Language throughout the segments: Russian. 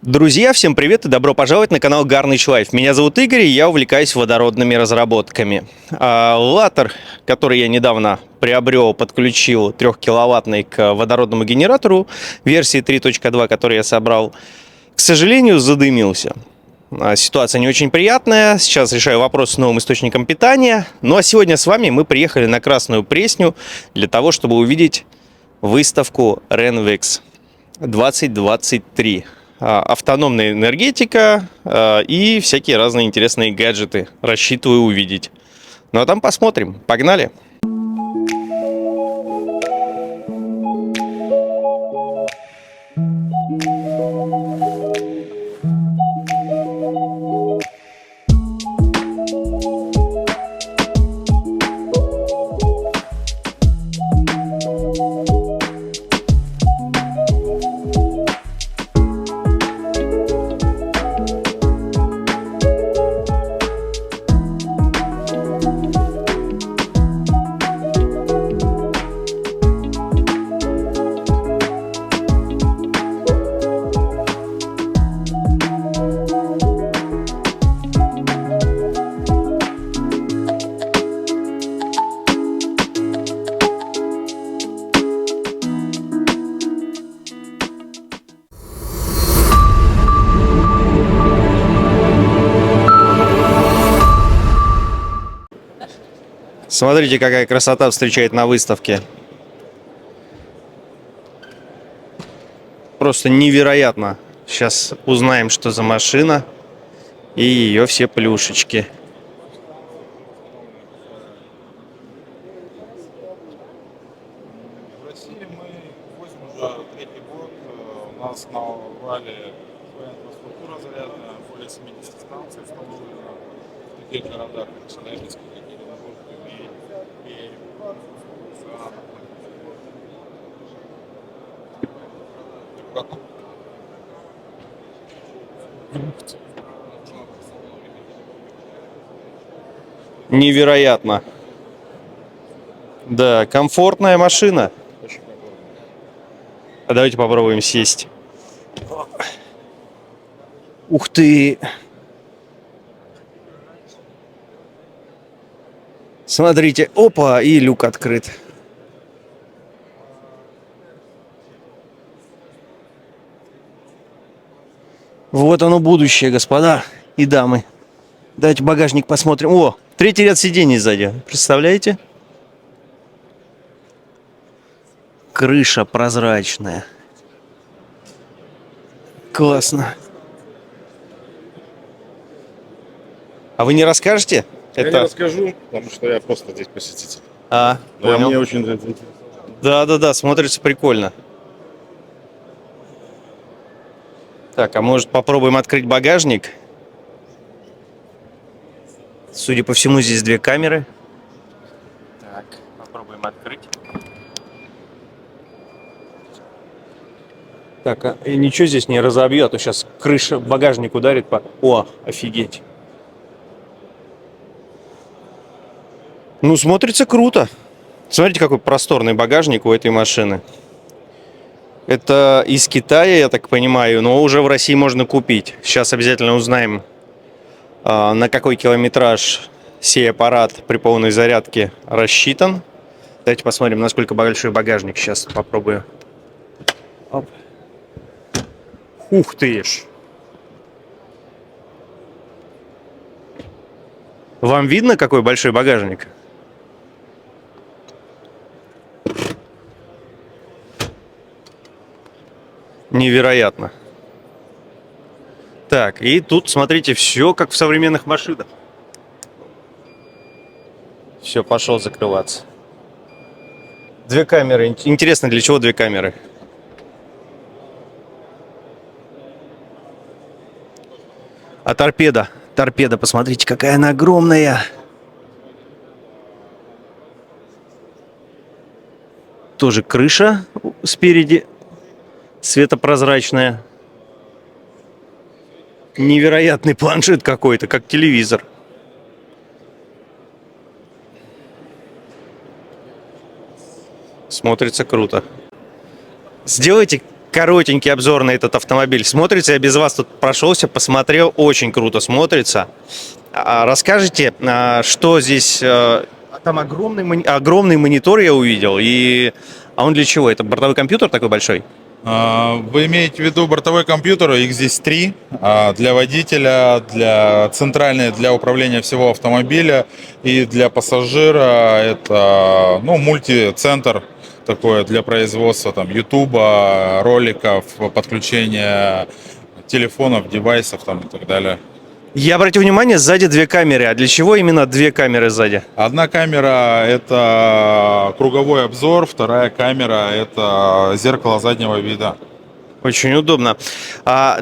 Друзья, всем привет и добро пожаловать на канал Garnish Life. Меня зовут Игорь, и я увлекаюсь водородными разработками. Латтер, который я недавно приобрел, подключил 3-киловаттный к водородному генератору версии 3.2, который я собрал, к сожалению, задымился. Ситуация не очень приятная. Сейчас решаю вопрос с новым источником питания. Ну а сегодня с вами мы приехали на Красную Пресню для того, чтобы увидеть выставку Renwex 2023. Автономная энергетика и всякие разные интересные гаджеты. Рассчитываю увидеть. Ну а там посмотрим. Погнали! Смотрите, какая красота встречает на выставке. Просто невероятно. Сейчас узнаем, что за машина и ее все плюшечки. В России мы возим уже третий год. У нас на Урале своя инфраструктура зарядная, более 70 станций установлено в таких городах, как Челябинск, Екатеринбург, Тюмень и Саратов. Как? Невероятно. Да, комфортная машина. Очень комфортно. А давайте попробуем сесть. Ух ты! Смотрите, опа, и люк открыт. Вот оно будущее, господа и дамы. Давайте багажник посмотрим. О, третий ряд сидений сзади. Представляете? Крыша прозрачная. Классно. А вы не расскажете? Я не расскажу, потому что я просто здесь посетитель. Но Понял. мне очень заинтересовало. Да, смотрится прикольно. Так, а может попробуем открыть багажник? Судя по всему, здесь две камеры. Так, попробуем открыть. Так, и ничего здесь не разобью, а то сейчас крыша, багажник ударит по... О, офигеть. Ну, смотрится круто. Смотрите, какой просторный багажник у этой машины. Это из Китая, я так понимаю, но уже в России можно купить. Сейчас обязательно узнаем, на какой километраж сей аппарат при полной зарядке рассчитан. Давайте посмотрим, насколько большой багажник. Сейчас попробую. Оп. Ух ты ж! Вам видно, какой большой багажник? Невероятно. Так, и тут, смотрите, все как в современных машинах. Все, пошел закрываться. Две камеры. Интересно, для чего две камеры? А торпеда? Торпеда, посмотрите, какая она огромная. Тоже крыша спереди светопрозрачная. Невероятный планшет какой-то, как телевизор. Смотрится круто. Сделайте коротенький обзор на этот автомобиль. Смотрится, я без вас тут прошелся, посмотрел, очень круто смотрится. Расскажите, что здесь... Там огромный монитор я увидел, а он для чего? Это бортовой компьютер такой большой? Вы имеете в виду бортовой компьютер X3 для водителя, для центральной, для управления всего автомобиля, и для пассажира это мультицентр такой для производства там Ютуба, роликов, подключения телефонов, девайсов там, и так далее. Я обратил внимание, сзади две камеры. А для чего именно две камеры сзади? Одна камера — это круговой обзор, вторая камера — это зеркало заднего вида. Очень удобно.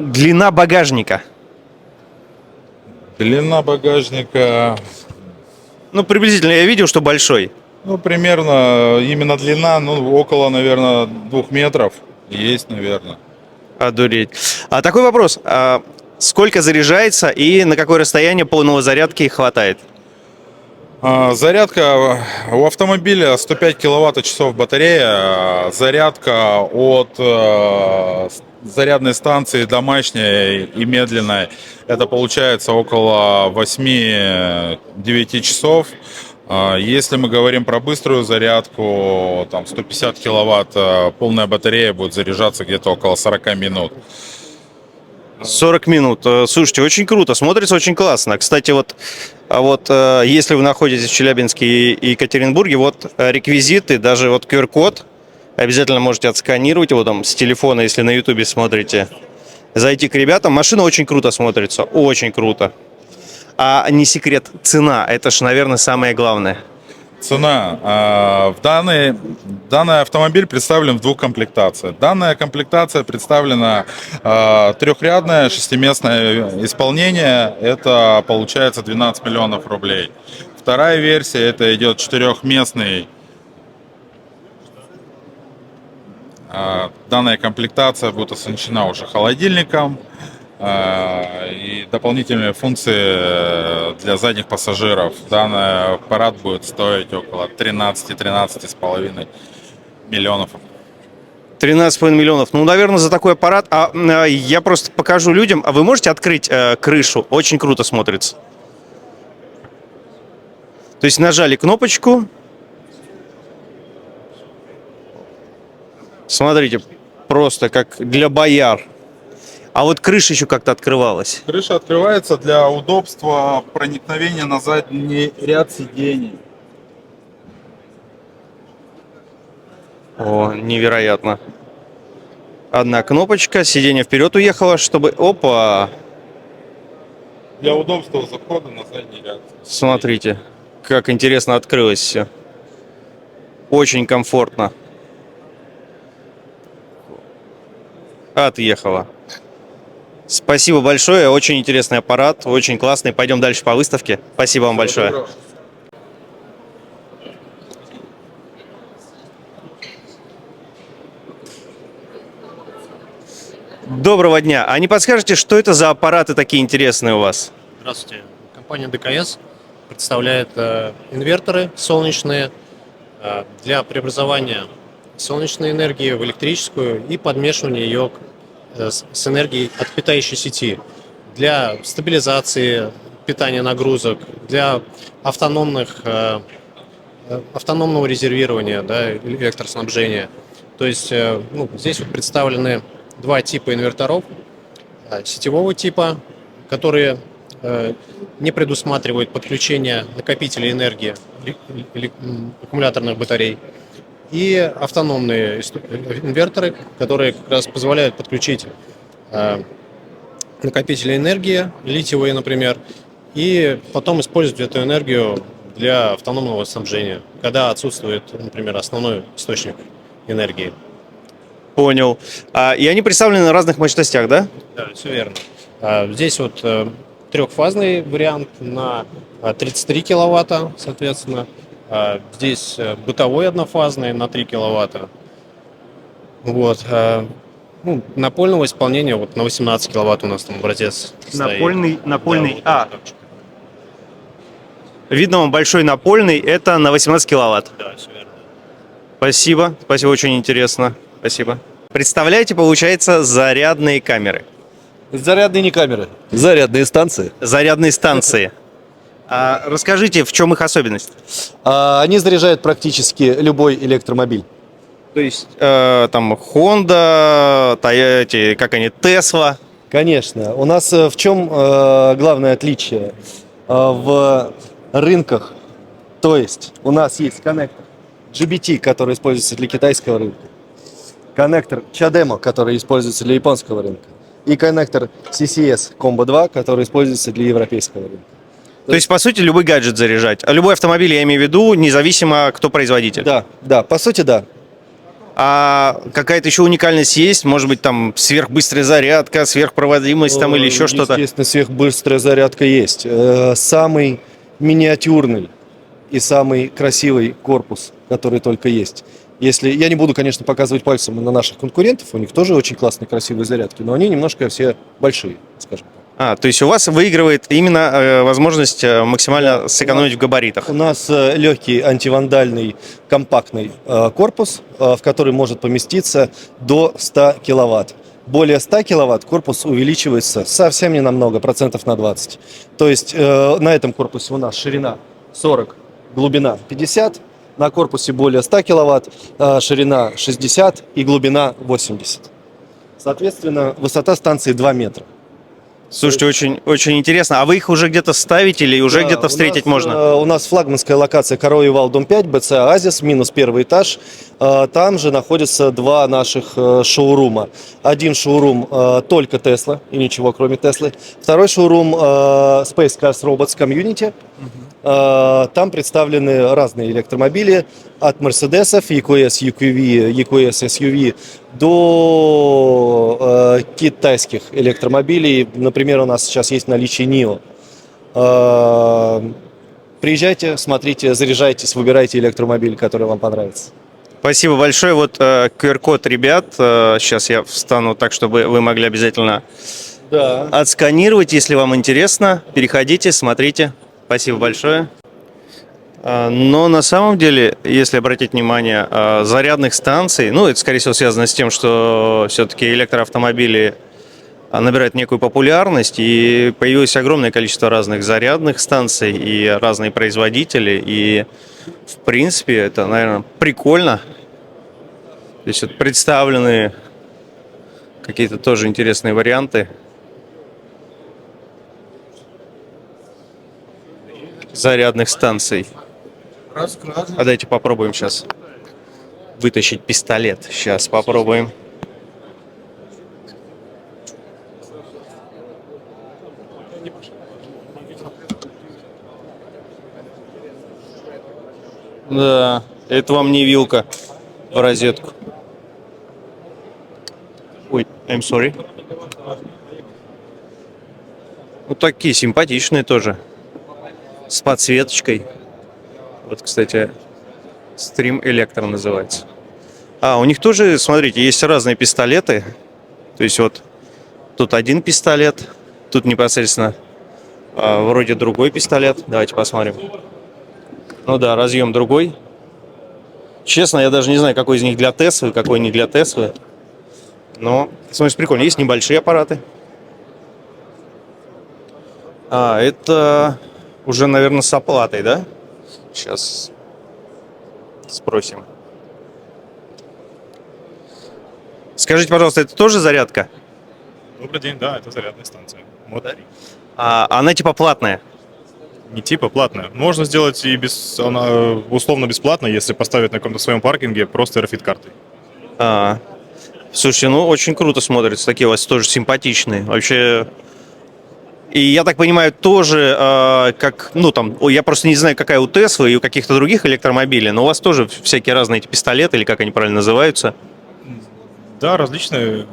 Длина багажника? Длина багажника, Приблизительно я видел, что большой. примерно именно длина, около, наверное, 2 метров есть, наверное. Одуреть. Такой вопрос. Сколько заряжается и на какое расстояние полного зарядки хватает? Зарядка у автомобиля 105 киловатт-часов батарея. Зарядка от зарядной станции домашней и медленной, это получается около 8-9 часов. Если мы говорим про быструю зарядку, там 150 киловатт, полная батарея будет заряжаться где-то около 40 минут. 40 минут. Слушайте, очень круто, смотрится очень классно. Кстати, если вы находитесь в Челябинске и Екатеринбурге, реквизиты, даже QR-код, обязательно можете отсканировать его там с телефона, если на Ютубе смотрите. Зайти к ребятам. Машина очень круто смотрится, очень круто. А не секрет, цена, это ж, наверное, самое главное. Цена. Данный автомобиль представлен в 2 комплектациях. Данная комплектация представлена трехрядное шестиместное исполнение. Это получается 12 миллионов рублей. Вторая версия, это идет 4-местный. Данная комплектация будет оснащена уже холодильником и дополнительные функции для задних пассажиров. Данный аппарат будет стоить около 13-13,5 миллионов. 13,5 миллионов. Наверное, за такой аппарат. Я просто покажу людям. А вы можете открыть крышу? Очень круто смотрится. То есть нажали кнопочку. Смотрите, просто как для бояр. А вот крыша еще как-то открывалась. Крыша открывается для удобства проникновения на задний ряд сидений. О, невероятно. Одна кнопочка, сиденье вперед уехало, чтобы... Опа! Для удобства захода на задний ряд. Смотрите, как интересно открылось все. Очень комфортно. Отъехала. Спасибо большое, очень интересный аппарат, очень классный. Пойдем дальше по выставке. Спасибо вам большое. Доброго дня. А не подскажете, что это за аппараты такие интересные у вас? Здравствуйте. Компания ДКС представляет инверторы солнечные для преобразования солнечной энергии в электрическую и подмешивания ее с энергией от питающей сети для стабилизации питания нагрузок, для автономного резервирования, электроснабжения. То есть здесь представлены 2 типа инверторов. Сетевого типа, которые не предусматривают подключение накопителей энергии аккумуляторных батарей, и автономные инверторы, которые как раз позволяют подключить накопители энергии, литиевые, например, и потом использовать эту энергию для автономного снабжения, когда отсутствует, например, основной источник энергии. Понял. И они представлены на разных мощностях, да? Да, все верно. Здесь трехфазный вариант на 33 киловатта, соответственно. Здесь бытовой однофазный на 3 киловатта. Напольного исполнения на 18 киловатт у нас там образец стоит. Напольный. Видно, он большой напольный, это на 18 киловатт. Да, все верно. Спасибо, очень интересно. Спасибо. Представляете, получается, зарядные камеры, Зарядные не камеры, зарядные станции. зарядные станции. Расскажите, в чем их особенность? Они заряжают практически любой электромобиль. То есть там Honda, Toyota, как они, Tesla. Конечно. У нас в чем главное отличие? В рынках. То есть у нас есть коннектор GBT, который используется для китайского рынка. Коннектор CHAdeMO, который используется для японского рынка. И коннектор CCS Combo 2, который используется для европейского рынка. То есть, по сути, любой гаджет заряжать. А любой автомобиль, я имею в виду, независимо, кто производитель. Да, по сути, да. А какая-то еще уникальность есть? Может быть, там сверхбыстрая зарядка, сверхпроводимость там или еще что-то? Естественно, сверхбыстрая зарядка есть. Самый миниатюрный и самый красивый корпус, который только есть. Если я не буду, конечно, показывать пальцем на наших конкурентов, у них тоже очень классные, красивые зарядки, но они немножко все большие, скажем так. То есть у вас выигрывает именно возможность максимально сэкономить в габаритах. У нас легкий антивандальный компактный корпус, в который может поместиться до 100 киловатт. Более 100 киловатт корпус увеличивается совсем не намного, процентов на 20. То есть на этом корпусе у нас ширина 40, глубина 50. На корпусе более 100 киловатт, ширина 60 и глубина 80. Соответственно, высота станции 2 метра. Слушайте, очень, очень интересно. А вы их уже где-то ставите или уже Да, где-то встретить можно? У нас флагманская локация Коровий вал, дом 5, БЦ Оазис, минус первый этаж. Там же находятся два наших шоурума. Один шоурум только Tesla и ничего кроме Теслы. Второй шоурум Space Cars Robots Community. Там представлены разные электромобили от Mercedes, EQS, EQV, EQS SUV до китайских электромобилей. Например, у нас сейчас есть в наличии NIO. Приезжайте, смотрите, заряжайтесь, выбирайте электромобиль, который вам понравится. Спасибо большое. Вот QR-код ребят. Сейчас я встану так, чтобы вы могли обязательно отсканировать. Если вам интересно, переходите, смотрите. Спасибо большое. Но на самом деле, если обратить внимание, зарядных станций, ну, это, скорее всего, связано с тем, что все-таки электроавтомобили набирают некую популярность, и появилось огромное количество разных зарядных станций и разные производители, и, в принципе, это, наверное, прикольно. То есть вот представлены какие-то тоже интересные варианты зарядных станций. А давайте попробуем сейчас вытащить пистолет. Сейчас попробуем. Да, это вам не вилка в розетку. Ой, I'm sorry. Вот такие симпатичные тоже. С подсветочкой. Вот, кстати, Stream Electro называется. У них тоже, смотрите, есть разные пистолеты. То есть вот тут один пистолет, тут непосредственно вроде другой пистолет. Давайте посмотрим. Ну да, разъем другой. Честно, я даже не знаю, какой из них для Теслы, какой не для Теслы. Но, смотрите, прикольно. Есть небольшие аппараты. Это уже, наверное, с оплатой, да? Сейчас спросим. Скажите, пожалуйста, это тоже зарядка? Добрый день, да, это зарядная станция. Мод 3. Она типа платная? Не типа платная. Можно сделать и она условно бесплатно, если поставить на каком-то своем паркинге просто RFID-картой. Слушайте, ну очень круто смотрится. Такие у вас тоже симпатичные. Вообще. И я так понимаю, тоже, как, ну там, я просто не знаю, какая у Теслы и у каких-то других электромобилей, но у вас тоже всякие разные эти пистолеты, или как они правильно называются? Да, различные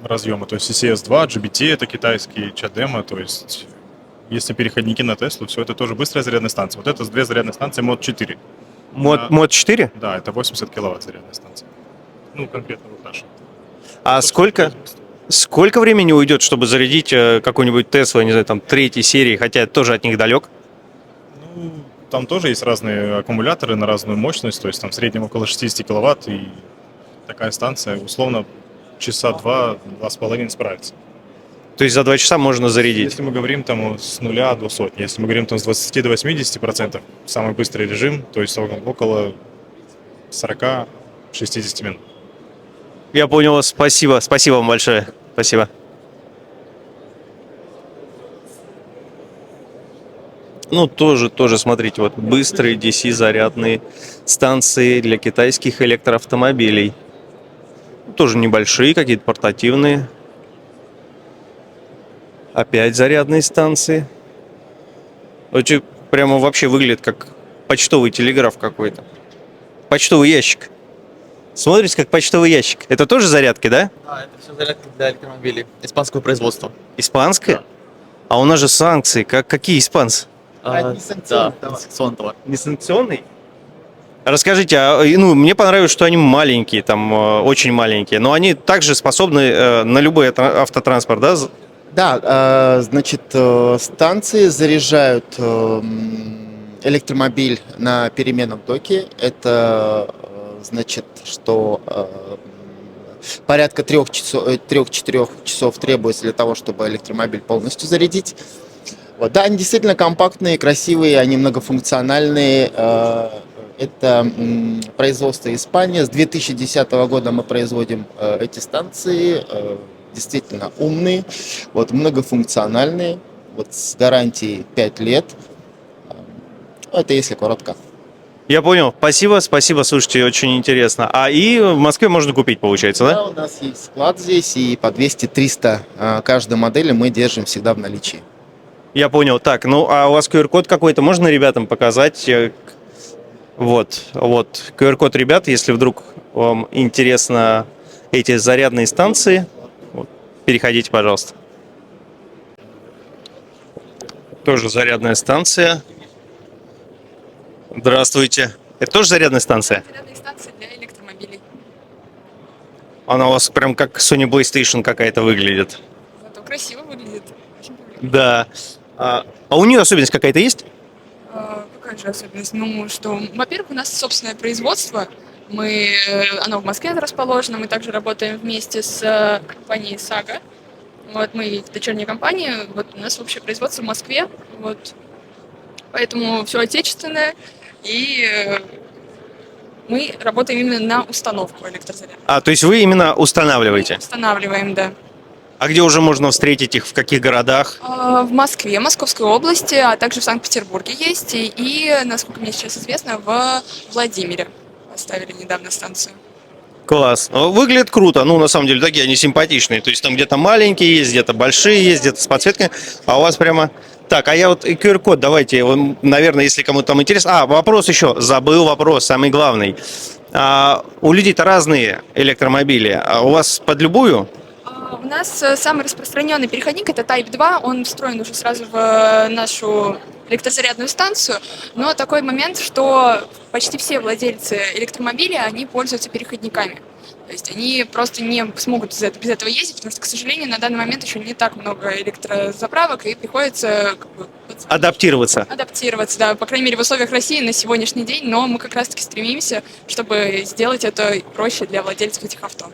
разъемы. То есть CCS2, GBT это китайский, CHAdeMO, то есть если переходники на Теслу, все это тоже быстрая зарядная станция. Вот это две зарядные станции Мод 4. Мод 4? Да, это 80 киловатт зарядная станция. Ну, конкретно вот наша. Сколько времени уйдет, чтобы зарядить какой-нибудь Tesla, не знаю, там, третьей серии, хотя я тоже от них далек? Ну, там тоже есть разные аккумуляторы на разную мощность, то есть там в среднем около 60 киловатт, и такая станция условно часа 2-2,5 справится. То есть за 2 часа можно зарядить? Если мы говорим там с 0 до сотни, если мы говорим там с 20 до 80%, самый быстрый режим, то есть около 40-60 минут. Я понял вас, спасибо. Спасибо вам большое. Спасибо. Ну, тоже, смотрите, вот быстрые DC-зарядные станции для китайских электроавтомобилей. Тоже небольшие, какие-то портативные. Опять зарядные станции. Очень, прямо вообще выглядит как почтовый телеграф какой-то. Почтовый ящик. Смотрите, как почтовый ящик. Это тоже зарядки, да? Да, это все зарядки для электромобилей испанского производства. Испанская? Да. А у нас же санкции. Какие испанцы? Да, несанкционный товар. Несанкционный? Расскажите, мне понравилось, что они маленькие, там очень маленькие, но они также способны на любой автотранспорт, да? Да, значит, станции заряжают электромобиль на переменном токе. Это значит, что порядка 3-4 часов требуется для того, чтобы электромобиль полностью зарядить. Вот. Да, они действительно компактные, красивые, они многофункциональные. Это производство Испании. С 2010 года мы производим эти станции. Действительно умные, вот, многофункциональные, вот, с гарантией 5 лет. Это если коротко. Я понял. Спасибо. Слушайте, очень интересно. И в Москве можно купить, получается, да? Да, у нас есть склад здесь, и по 200-300 каждой модели мы держим всегда в наличии. Я понял. Так, у вас QR-код какой-то можно ребятам показать? Вот, QR-код ребят, если вдруг вам интересно эти зарядные станции, переходите, пожалуйста. Тоже зарядная станция. Здравствуйте. Это тоже зарядная станция? Зарядные станции для электромобилей. Она у вас прям как Sony PlayStation какая-то выглядит. Зато красиво выглядит. Очень привлекательно. Да. А у нее особенность какая-то есть? Какая же особенность? Ну, что, во-первых, у нас собственное производство. Оно в Москве расположено. Мы также работаем вместе с компанией Saga. Вот, мы дочерняя компания. Вот, у нас общее производство в Москве. Вот. Поэтому все отечественное. И мы работаем именно на установку электрозарядки. То есть вы именно устанавливаете? Устанавливаем, да. А где уже можно встретить их, в каких городах? В Москве, Московской области, а также в Санкт-Петербурге есть. И, насколько мне сейчас известно, в Владимире поставили недавно станцию. Класс. Выглядит круто. На самом деле, такие они симпатичные. То есть там где-то маленькие есть, где-то большие есть, где-то с подсветкой. А у вас прямо... Так, а я вот QR-код давайте, наверное, если кому-то там интересно. Вопрос еще. Забыл вопрос, самый главный. У людей-то разные электромобили. А у вас под любую? У нас самый распространенный переходник — это Type 2. Он встроен уже сразу в нашу электрозарядную станцию. Но такой момент, что почти все владельцы электромобилей, они пользуются переходниками. То есть они просто не смогут без этого ездить, потому что, к сожалению, на данный момент еще не так много электрозаправок, и приходится Адаптироваться, да, по крайней мере, в условиях России на сегодняшний день, но мы как раз-таки стремимся, чтобы сделать это проще для владельцев этих авто.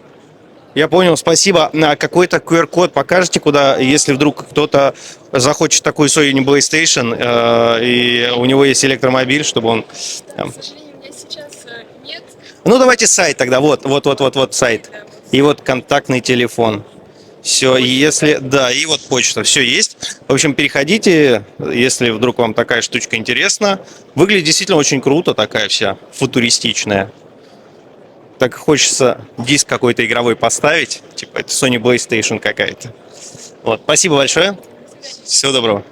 Я понял, спасибо. Какой-то QR-код покажете, куда, если вдруг кто-то захочет такой Sony PlayStation, и у него есть электромобиль, чтобы он... К сожалению, у меня сейчас нет. Давайте сайт тогда, вот сайт. И вот контактный телефон. Все, если... Да, и вот почта. Все есть. В общем, переходите, если вдруг вам такая штучка интересна. Выглядит действительно очень круто, такая вся футуристичная. Так хочется диск какой-то игровой поставить. Типа это Sony PlayStation какая-то. Вот, спасибо большое. Всего доброго.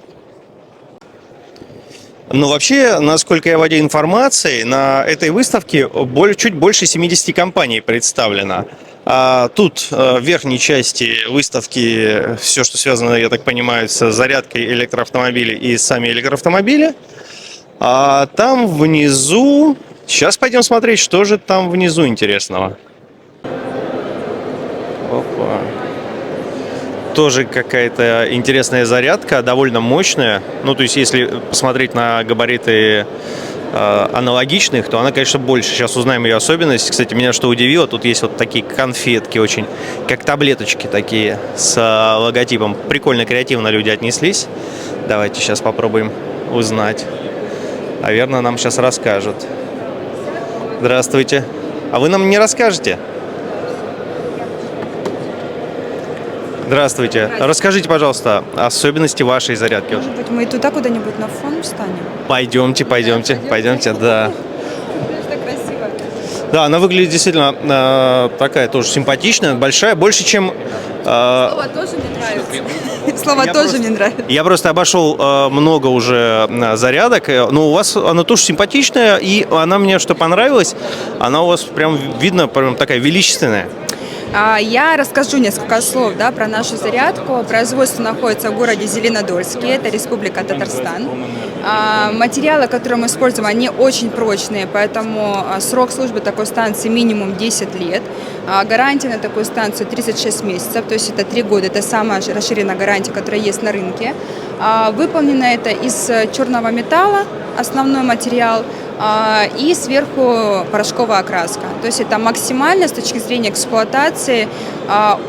Вообще, насколько я владею информацией, на этой выставке чуть больше 70 компаний представлено. Тут в верхней части выставки все, что связано, я так понимаю, с зарядкой электроавтомобилей и сами электроавтомобили. А там внизу... Сейчас пойдем смотреть, что же там внизу интересного. Опа. Тоже какая-то интересная зарядка, довольно мощная. То есть, если посмотреть на габариты аналогичных, то она, конечно, больше. Сейчас узнаем ее особенности. Кстати, меня что удивило, тут есть вот такие конфетки очень, как таблеточки такие с логотипом. Прикольно, креативно люди отнеслись. Давайте сейчас попробуем узнать. Наверное, нам сейчас расскажут. Здравствуйте. А вы нам не расскажете? Здравствуйте. Расскажите, пожалуйста, особенности вашей зарядки. Может быть, мы и туда куда-нибудь на фон встанем? Пойдемте, да. Это красиво. Да, она выглядит действительно такая тоже симпатичная, большая, больше, чем... Слово тоже мне нравится. Слово тоже мне нравится. Я просто обошел много уже зарядок, но у вас она тоже симпатичная, и она мне что понравилось, она у вас прям видно, прям такая величественная. Я расскажу несколько слов, да, про нашу зарядку. Производство находится в городе Зеленодольске, это Республика Татарстан. Материалы, которые мы используем, они очень прочные, поэтому срок службы такой станции минимум 10 лет. Гарантия на такую станцию 36 месяцев, то есть это 3 года, это самая расширенная гарантия, которая есть на рынке. Выполнено это из черного металла, основной материал, и сверху порошковая окраска. То есть это максимально с точки зрения эксплуатации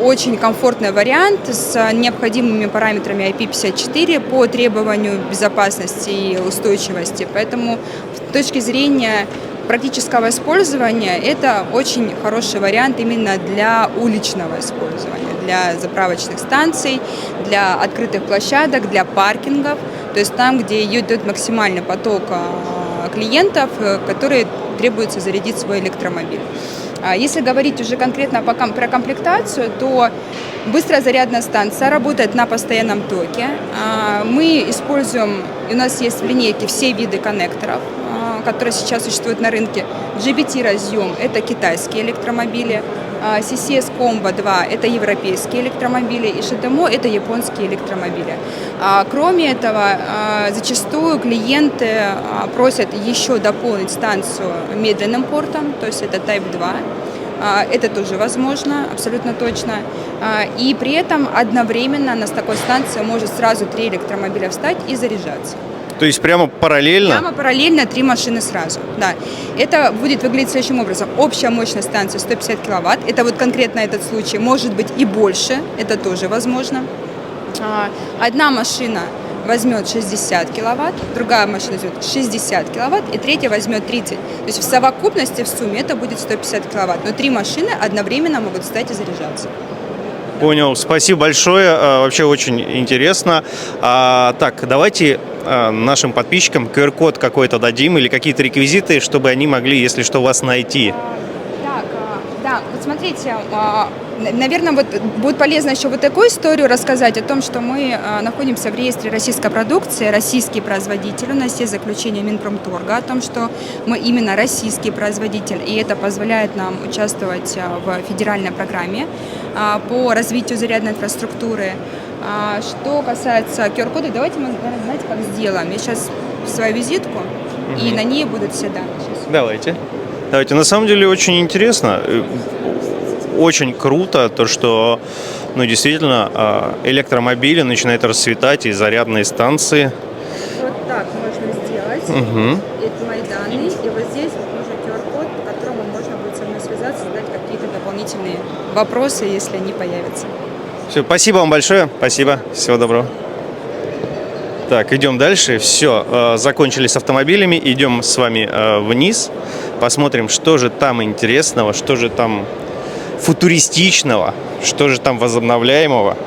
очень комфортный вариант с необходимыми параметрами IP54 по требованию безопасности и устойчивости. Поэтому с точки зрения практического использования это очень хороший вариант именно для уличного использования, для заправочных станций, для открытых площадок, для паркингов, то есть там, где идет максимальный поток клиентов, которые требуется зарядить свой электромобиль. Если говорить уже конкретно про комплектацию, то быстрая зарядная станция работает на постоянном токе. Мы используем, у нас есть в линейке все виды коннекторов, которые сейчас существуют на рынке. GBT-разъем – это китайские электромобили, CCS Combo 2 – это европейские электромобили, и HDMI – это японские электромобили. Кроме этого, зачастую клиенты просят еще дополнить станцию медленным портом, то есть это Type 2. Это тоже возможно, абсолютно точно. И при этом одновременно на такой станции может сразу 3 электромобиля встать и заряжаться. То есть прямо параллельно? Прямо параллельно 3 машины сразу, да. Это будет выглядеть следующим образом. Общая мощность станции 150 киловатт. Это вот конкретно этот случай. Может быть и больше, это тоже возможно. Одна машина возьмет 60 киловатт, другая машина возьмет 60 киловатт, и третья возьмет 30. То есть в совокупности, в сумме это будет 150 киловатт. Но 3 машины одновременно могут встать и заряжаться. Понял, спасибо большое, вообще очень интересно. Так, давайте нашим подписчикам QR-код какой-то дадим или какие-то реквизиты, чтобы они могли, если что, вас найти. Да, вот смотрите, наверное, вот будет полезно еще вот такую историю рассказать о том, что мы находимся в реестре российской продукции, российский производитель, у нас есть заключение Минпромторга о том, что мы именно российский производитель, и это позволяет нам участвовать в федеральной программе по развитию зарядной инфраструктуры. Что касается QR-кода, давайте мы, знаете, как сделаем. Я сейчас свою визитку, и на ней будут все данные. Давайте. На самом деле очень интересно, очень круто то, что действительно электромобили начинают расцветать и зарядные станции. Вот так можно сделать. Это мои данные. И вот здесь уже QR-код, по которому можно будет со мной связаться, задать какие-то дополнительные вопросы, если они появятся. Все, спасибо вам большое. Спасибо. Всего доброго. Так, идем дальше. Все, закончили с автомобилями. Идем с вами вниз. Посмотрим, что же там интересного, что же там футуристичного, что же там возобновляемого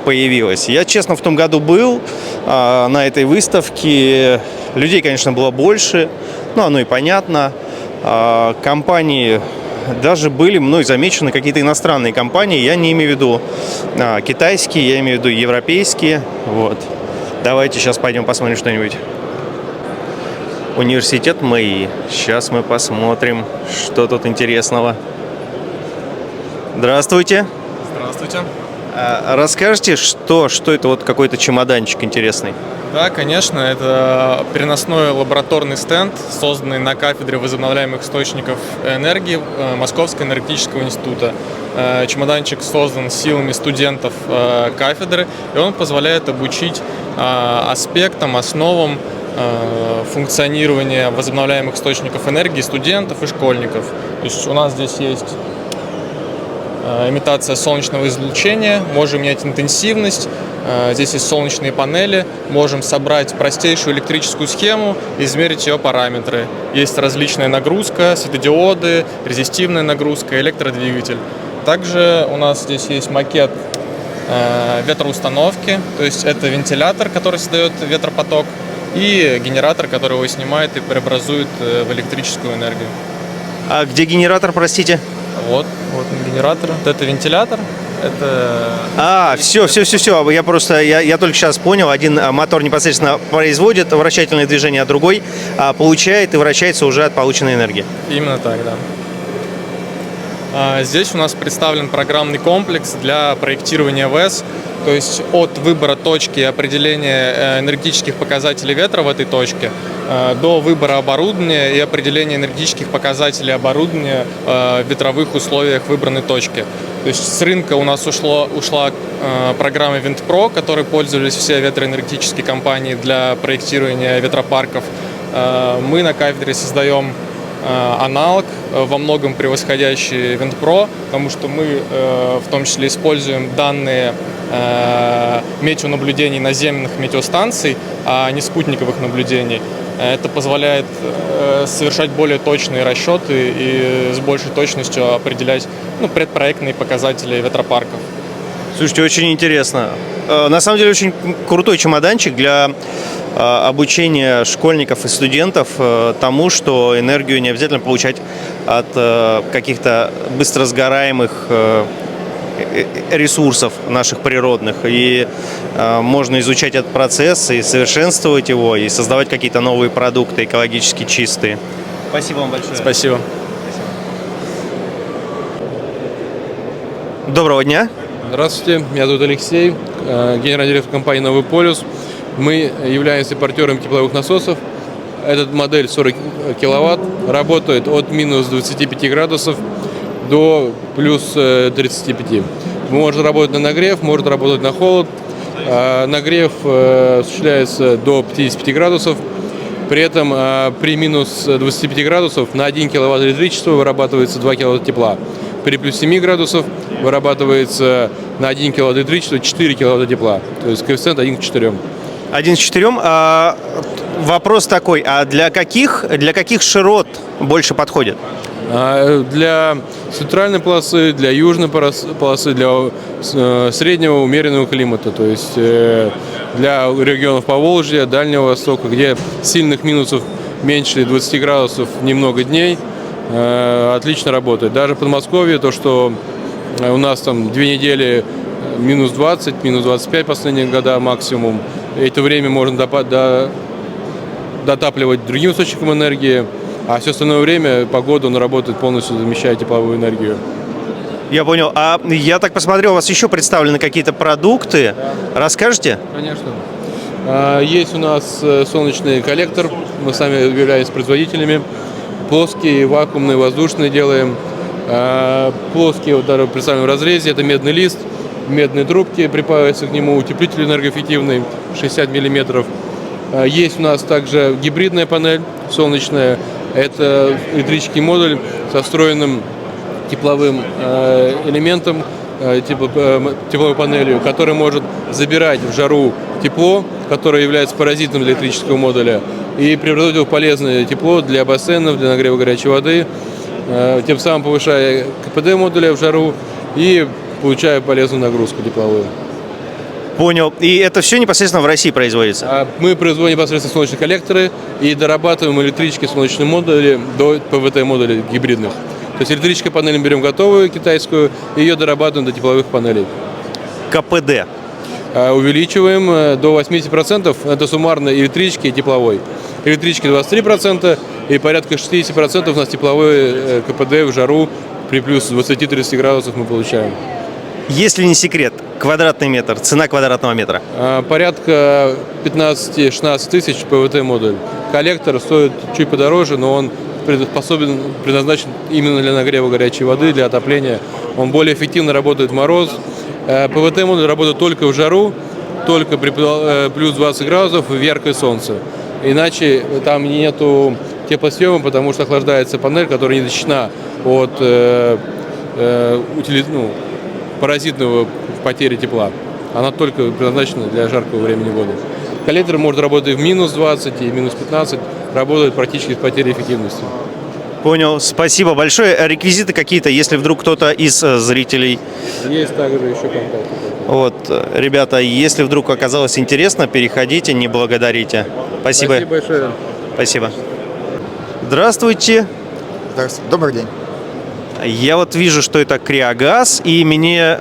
появилось. Я, честно, в том году был на этой выставке. Людей, конечно, было больше, но оно и понятно. Компании даже были мной замечены какие-то иностранные компании. Я не имею в виду китайские, я имею в виду европейские. Вот. Давайте сейчас пойдем посмотрим что-нибудь. Университет МАИ. Сейчас мы посмотрим, что тут интересного. Здравствуйте. Здравствуйте. Расскажите, что это вот какой-то чемоданчик интересный? Да, конечно, это переносной лабораторный стенд, созданный на кафедре возобновляемых источников энергии Московского энергетического института. Чемоданчик создан силами студентов кафедры, и он позволяет обучить аспектам, основам функционирования возобновляемых источников энергии студентов и школьников. То есть у нас здесь есть имитация солнечного излучения, можем менять интенсивность, здесь есть солнечные панели, можем собрать простейшую электрическую схему и измерить ее параметры. Есть различная нагрузка, светодиоды, резистивная нагрузка, электродвигатель. Также у нас здесь есть макет ветроустановки, то есть это вентилятор, который создает ветропоток, и генератор, который его снимает и преобразует в электрическую энергию. А где генератор, простите? Вот генератор. Вот это вентилятор. Это... все. Я только сейчас понял. Один мотор непосредственно производит вращательное движение, а другой получает и вращается уже от полученной энергии. Именно так, да. Здесь у нас представлен программный комплекс для проектирования ВЭС, то есть от выбора точки и определения энергетических показателей ветра в этой точке до выбора оборудования и определения энергетических показателей оборудования в ветровых условиях выбранной точки. То есть с рынка у нас ушла программа WindPro, которой пользовались все ветроэнергетические компании для проектирования ветропарков. Мы на кафедре создаем аналог, во многом превосходящий WindPro, потому что мы в том числе используем данные метеонаблюдений наземных метеостанций, а не спутниковых наблюдений. Это позволяет совершать более точные расчеты и с большей точностью определять предпроектные показатели ветропарков. Слушайте, очень интересно. На самом деле очень крутой чемоданчик для обучения школьников и студентов тому, что энергию не обязательно получать от каких-то быстросгораемых ресурсов наших природных. И можно изучать этот процесс и совершенствовать его, и создавать какие-то новые продукты экологически чистые. Спасибо вам большое. Спасибо. Доброго дня. Здравствуйте, меня зовут Алексей, генеральный директор компании «Новый полюс». Мы являемся импортером тепловых насосов. Эта модель 40 киловатт, работает от минус 25 градусов до плюс 35. Может работать на нагрев, может работать на холод. Нагрев осуществляется до 55 градусов. При этом при минус 25 градусов на 1 киловатт электричества вырабатывается 2 киловатта тепла. При плюс 7 градусов вырабатывается на 1 киловатт электричества 4 киловатта тепла. То есть коэффициент 1 к 4. 1 к 4. Вопрос такой, а для каких широт больше подходит? Для центральной полосы, для южной полосы, для среднего умеренного климата. То есть для регионов Поволжья, Дальнего Востока, где сильных минусов меньше 20 градусов немного дней, отлично работает. Даже в Подмосковье, то, что у нас там 2 недели минус 20, минус 25 последние года максимум, это время можно дотапливать другим источником энергии, а все остальное время погода он работает полностью, замещая тепловую энергию. Я понял. А я так посмотрел, у вас еще представлены какие-то продукты. Да. Расскажете? Конечно. Есть у нас солнечный коллектор, мы сами являемся производителями. Плоские, вакуумные, воздушные делаем. Плоские вот даже представлены в разрезе, это медный лист, медные трубки, припаивается к нему утеплитель энергоэффективный, 60 миллиметров. Есть у нас также гибридная панель солнечная, это электрический модуль со встроенным тепловым элементом, тепловой панелью, который может забирать в жару тепло, которое является паразитом для электрического модуля, и превратить его в полезное тепло для бассейнов, для нагрева горячей воды, тем самым повышая КПД модуля в жару и получая полезную нагрузку тепловую. Понял. И это все непосредственно в России производится? Мы производим непосредственно солнечные коллекторы и дорабатываем электрические солнечные модули до ПВТ-модулей гибридных. То есть электрическую панель мы берем готовую, китайскую, и ее дорабатываем до тепловых панелей. КПД? Увеличиваем до 80%, это суммарно электрический и тепловой. Электрический 23% и порядка 60% у нас тепловой КПД в жару при плюс 20-30 градусов мы получаем. Если не секрет, квадратный метр, цена квадратного метра? Порядка 15-16 тысяч ПВТ-модуль. Коллектор стоит чуть подороже, но он предназначен именно для нагрева горячей воды, для отопления. Он более эффективно работает в мороз. ПВТ-модуль работает только в жару, только при плюс 20 градусов и в яркое солнце. Иначе там нету теплосъема, потому что охлаждается панель, которая не защищена от паразитного потери тепла. Она только предназначена для жаркого времени года. Коллектор может работать в минус 20 и минус 15, работает практически с потерей эффективности. Понял, спасибо большое. Реквизиты какие-то, если вдруг кто-то из зрителей... Есть также еще контакты. Вот, ребята, если вдруг оказалось интересно, переходите, не благодарите. Спасибо. Спасибо большое. Спасибо. Здравствуйте. Здравствуйте. Добрый день. Я вот вижу, что это Криогаз, и мне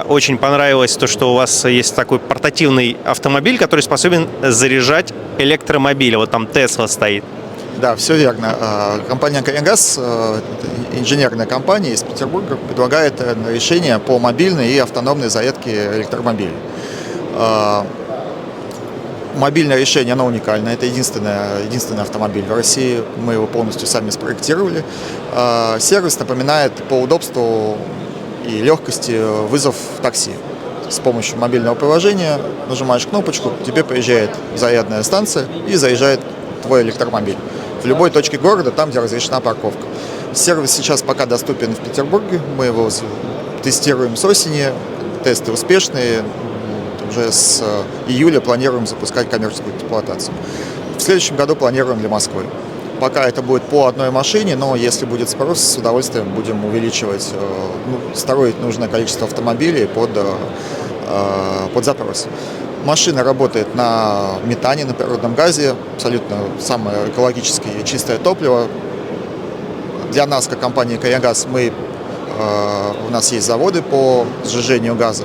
очень понравилось то, что у вас есть такой портативный автомобиль, который способен заряжать электромобили. Вот там Тесла стоит. Да, все верно. Компания Криогаз, инженерная компания из Петербурга, предлагает решение по мобильной и автономной зарядке электромобилей. Мобильное решение, оно уникальное. Это единственный автомобиль в России. Мы его полностью сами спроектировали. Сервис напоминает по удобству и легкости вызов в такси. С помощью мобильного приложения нажимаешь кнопочку, тебе приезжает зарядная станция и заряжает твой электромобиль в любой точке города, там, где разрешена парковка. Сервис сейчас пока доступен в Петербурге. Мы его тестируем с осени. Тесты успешные. Уже с июля планируем запускать коммерческую эксплуатацию. В следующем году планируем для Москвы. Пока это будет по одной машине, но если будет спрос, с удовольствием будем увеличивать, строить нужное количество автомобилей под запрос. Машина работает на метане, на природном газе, абсолютно самое экологически чистое топливо. Для нас, как компания Криогаз, у нас есть заводы по сжижению газа.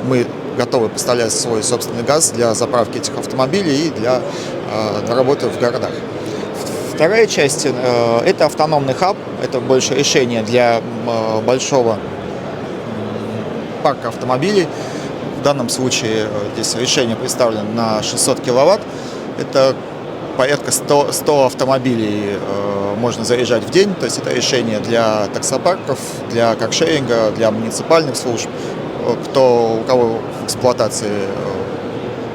Мы готовы поставлять свой собственный газ для заправки этих автомобилей и для работы в городах. Вторая часть – это автономный хаб. Это больше решение для большого парка автомобилей. В данном случае здесь решение представлено на 600 киловатт. Это порядка 100 автомобилей можно заряжать в день. То есть это решение для таксопарков, для каршеринга, для муниципальных служб. У кого в эксплуатации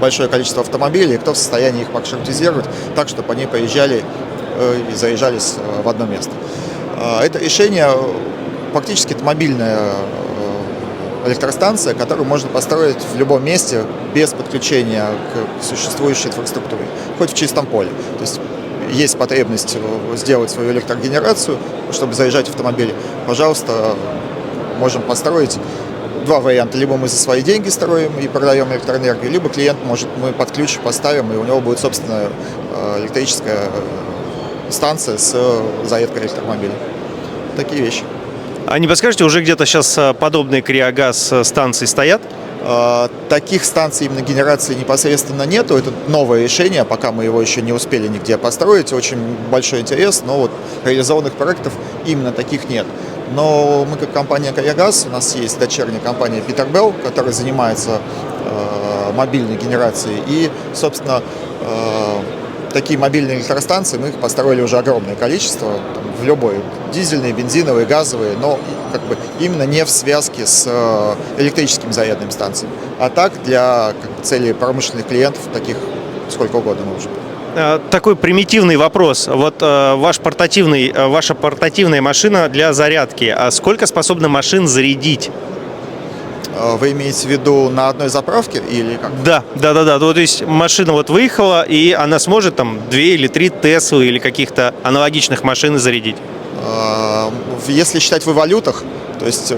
большое количество автомобилей, кто в состоянии их маршрутизировать так, чтобы они приезжали и заезжались в одно место. Это решение фактически это мобильная электростанция, которую можно построить в любом месте без подключения к существующей инфраструктуре, хоть в чистом поле. То есть есть потребность сделать свою электрогенерацию, чтобы заезжать автомобили. Пожалуйста, можем построить два варианта. Либо мы за свои деньги строим и продаем электроэнергию, либо клиент может, мы под ключ поставим, и у него будет собственная электрическая станция с зарядкой электромобиля. Такие вещи. А не подскажете, уже где-то сейчас подобные Криогаз станции стоят? Таких станций именно генерации непосредственно нету. Это новое решение, пока мы его еще не успели нигде построить. Очень большой интерес, но вот реализованных проектов именно таких нет. Но мы как компания Криогаз, у нас есть дочерняя компания Peterbilt, которая занимается мобильной генерацией. И, собственно, такие мобильные электростанции мы их построили уже огромное количество, в любой, дизельные, бензиновые, газовые, но как бы именно не в связке с электрическими зарядными станциями. А так для целей промышленных клиентов, таких сколько угодно мы уже. Такой примитивный вопрос. Вот ваша портативная машина для зарядки. А сколько способна машин зарядить? Вы имеете в виду на одной заправке или как? Да. То есть машина вот выехала, и она сможет там 2 или 3 Теслы или каких-то аналогичных машин зарядить? Если считать в валютах, то есть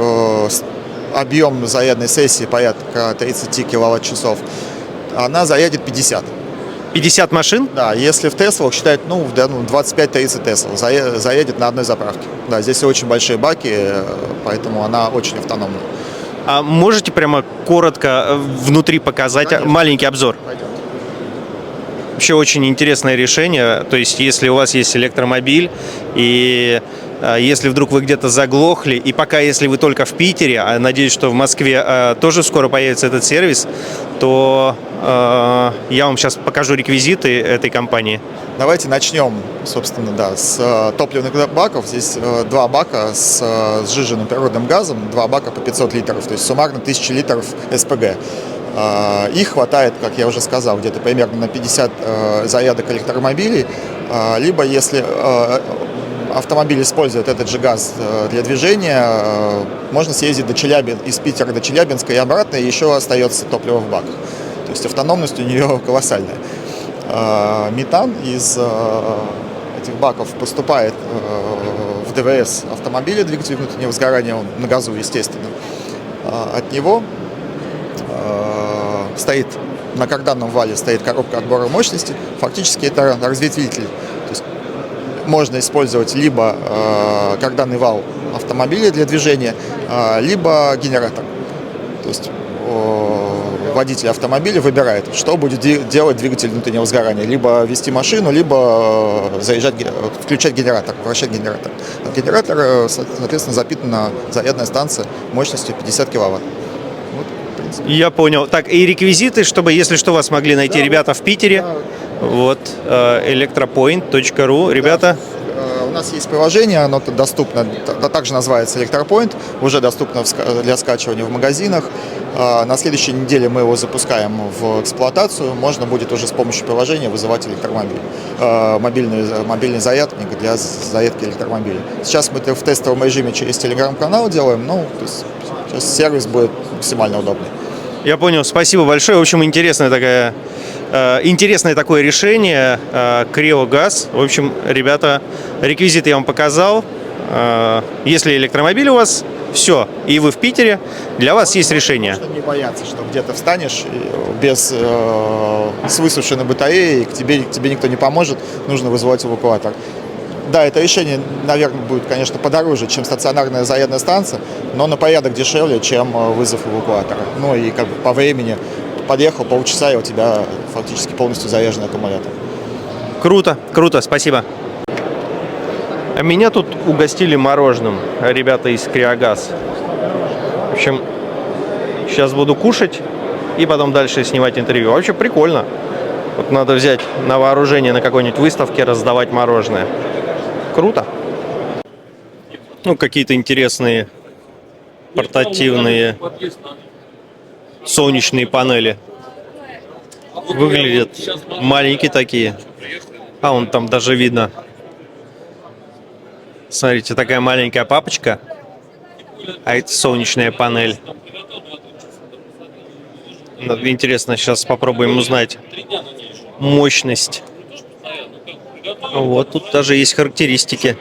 объем зарядной сессии порядка 30 киловатт-часов, она зарядит 50. 50 машин? Да, если в Теслах считать, 25-30 Тесл заедет на одной заправке. Да, здесь очень большие баки, поэтому она очень автономная. А можете прямо коротко внутри показать? Конечно. Маленький обзор? Пойдем. Вообще очень интересное решение. То есть, если у вас есть электромобиль, и если вдруг вы где-то заглохли, и пока если вы только в Питере, а надеюсь, что в Москве тоже скоро появится этот сервис, то я вам сейчас покажу реквизиты этой компании. Давайте начнем, собственно, с топливных баков. Здесь 2 бака с сжиженным природным газом, 2 бака по 500 литров, то есть суммарно 1000 литров СПГ. Их хватает, как я уже сказал, где-то примерно на 50 зарядок электромобилей. Либо если автомобиль использует этот же газ для движения, можно съездить из Питера до Челябинска и обратно, и еще остается топливо в баках. То есть автономность у нее колоссальная. Метан из этих баков поступает в ДВС автомобиля, двигатель внутреннего сгорания, он на газу, естественно. От него стоит на карданном вале стоит коробка отбора мощности. Фактически это разветвитель. То есть можно использовать либо карданный вал автомобиля для движения, либо генератор. То есть водитель автомобиля выбирает, что будет делать двигатель внутреннего сгорания. Либо вести машину, либо включать генератор, вращать генератор. От генератора, соответственно, запитана зарядная станция мощностью 50 киловатт. Вот, в принципе. Я понял. Так, и реквизиты, чтобы, если что, вас могли найти ребята в Питере. Вот, electropoint.ru. Ребята. У нас есть приложение, оно доступно, также называется Electropoint, уже доступно для скачивания в магазинах. На следующей неделе мы его запускаем в эксплуатацию. Можно будет уже с помощью приложения вызывать электромобиль, мобильный зарядник для зарядки электромобиля. Сейчас мы это в тестовом режиме через телеграм-канал делаем, то есть сейчас сервис будет максимально удобный. Я понял, спасибо большое. В общем, интересное такое решение. Криогаз. В общем, ребята, реквизиты я вам показал. Если электромобиль у вас, все, и вы в Питере, для вас есть решение. Можно не бояться, что где-то встанешь с высушенной батареей, к тебе никто не поможет, нужно вызывать эвакуатор. Да, это решение, наверное, будет, конечно, подороже, чем стационарная зарядная станция, но на порядок дешевле, чем вызов эвакуатора. Ну и как бы по времени подъехал, полчаса, и у тебя фактически полностью заряженный аккумулятор. Круто, круто, спасибо. А меня тут угостили мороженым ребята из Криогаз. В общем, сейчас буду кушать и потом дальше снимать интервью. Вообще прикольно. Вот надо взять на вооружение на какой-нибудь выставке, раздавать мороженое. Круто. Ну, какие-то интересные портативные солнечные панели. Выглядят маленькие такие. А вон там даже видно. Смотрите, такая маленькая папочка. А это солнечная панель. Интересно, сейчас попробуем узнать мощность. Вот тут даже есть характеристики.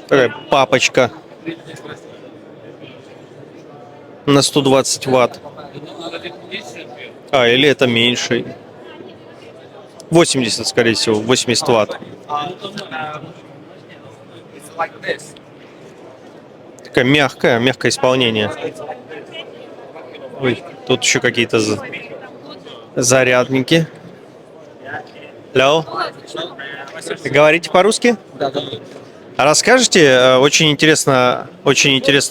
Такая папочка на 120 ватт. Или это меньше. 80, скорее всего, 80 ватт. Такое мягкое исполнение. Ой, тут еще какие-то зарядники. Hello. Говорите по-русски? Да. Расскажите, очень интересно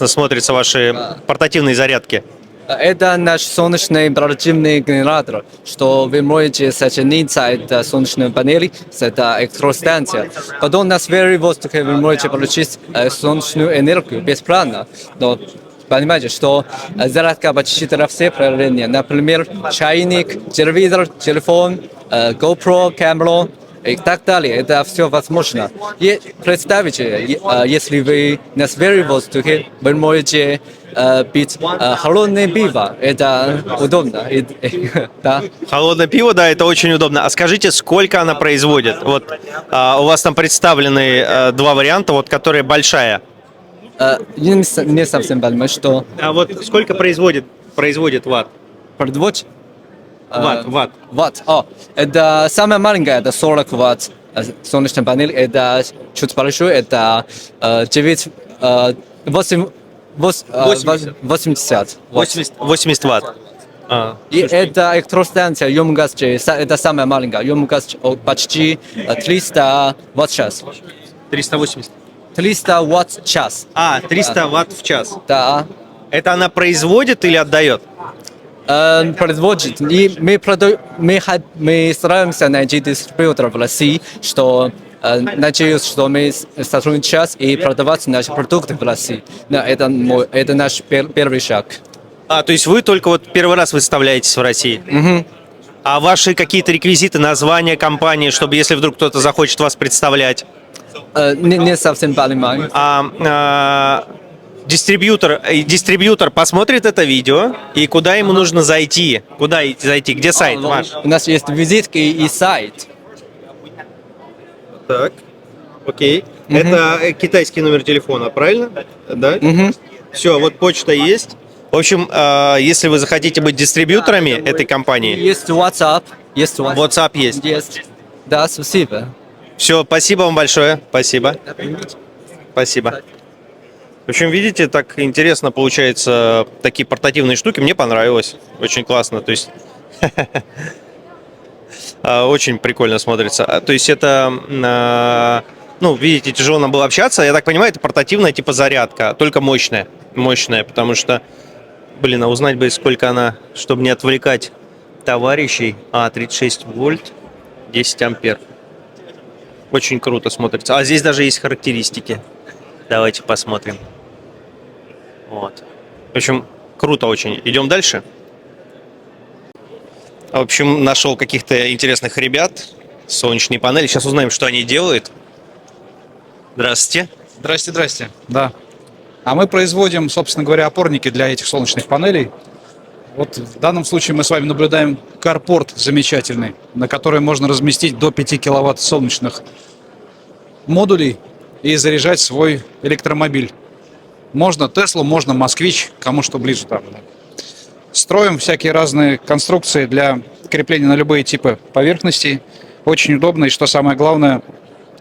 смотрятся ваши портативные зарядки. Это наш солнечный портативный генератор, что вы можете соединить от солнечной панели с этой электростанцией. Потом на сфере воздуха вы можете получить солнечную энергию бесплатно. Но понимаете, что зарядка почти для всех проявлений. Например, чайник, телевизор, телефон, GoPro, камера и так далее. Это все возможно. И представьте, если вы на сфере воздуха, вы можете пить холодное пиво. Это удобно. Да. Холодное пиво, да, это очень удобно. А скажите, сколько она производит? Вот у вас там представлены два варианта, вот которая большая. Не совсем понимаю, что... А вот сколько производит ватт? Производит? Ватт. Ватт. Это самая маленькая, это 40 ватт. Солнечная панель, это чуть больше, это 80 ватт. И это электростанция, емкость, это самая маленькая, емкость почти 300 ватт-час. 380. 300 ватт-час. 300 ватт в час. Да. Это она производит или отдает? Производит. И мы стараемся найти дистрибьютора в России, что Надеюсь, что мы сотрудничать и продавать наши продукты в России. Да, это наш первый шаг. То есть вы только вот первый раз выставляетесь в России? Мгм. А ваши какие-то реквизиты, названия компании, чтобы если вдруг кто-то захочет вас представлять? Не совсем понимаю. Дистрибьютор посмотрит это видео, и куда ему нужно зайти? Куда зайти? Где сайт ваш? У нас есть визитки и сайт. Так, окей. Это китайский номер телефона, правильно? Да? Все, вот почта есть. В общем, если вы захотите быть дистрибьюторами этой компании... Есть WhatsApp. WhatsApp есть. Есть. Да, спасибо. Все, спасибо вам большое. Спасибо. Спасибо. В общем, видите, так интересно получается, такие портативные штуки. Мне понравилось. Очень классно. То есть очень прикольно смотрится. То есть это, ну, видите, тяжело нам было общаться. Я так понимаю, это портативная типа зарядка, только мощная. Мощная, потому что, блин, а узнать бы, сколько она, чтобы не отвлекать товарищей. 36 вольт, 10 ампер. Очень круто смотрится. А здесь даже есть характеристики. Давайте посмотрим. Вот. В общем, круто очень. Идем дальше. В общем, нашел каких-то интересных ребят. Солнечные панели. Сейчас узнаем, что они делают. Здравствуйте. Здрасте. Да. А мы производим, собственно говоря, опорники для этих солнечных панелей. Вот в данном случае мы с вами наблюдаем карпорт замечательный, на который можно разместить до 5 киловатт солнечных модулей и заряжать свой электромобиль. Можно Теслу, можно Москвич, кому что ближе там. Строим всякие разные конструкции для крепления на любые типы поверхностей. Очень удобно и, что самое главное,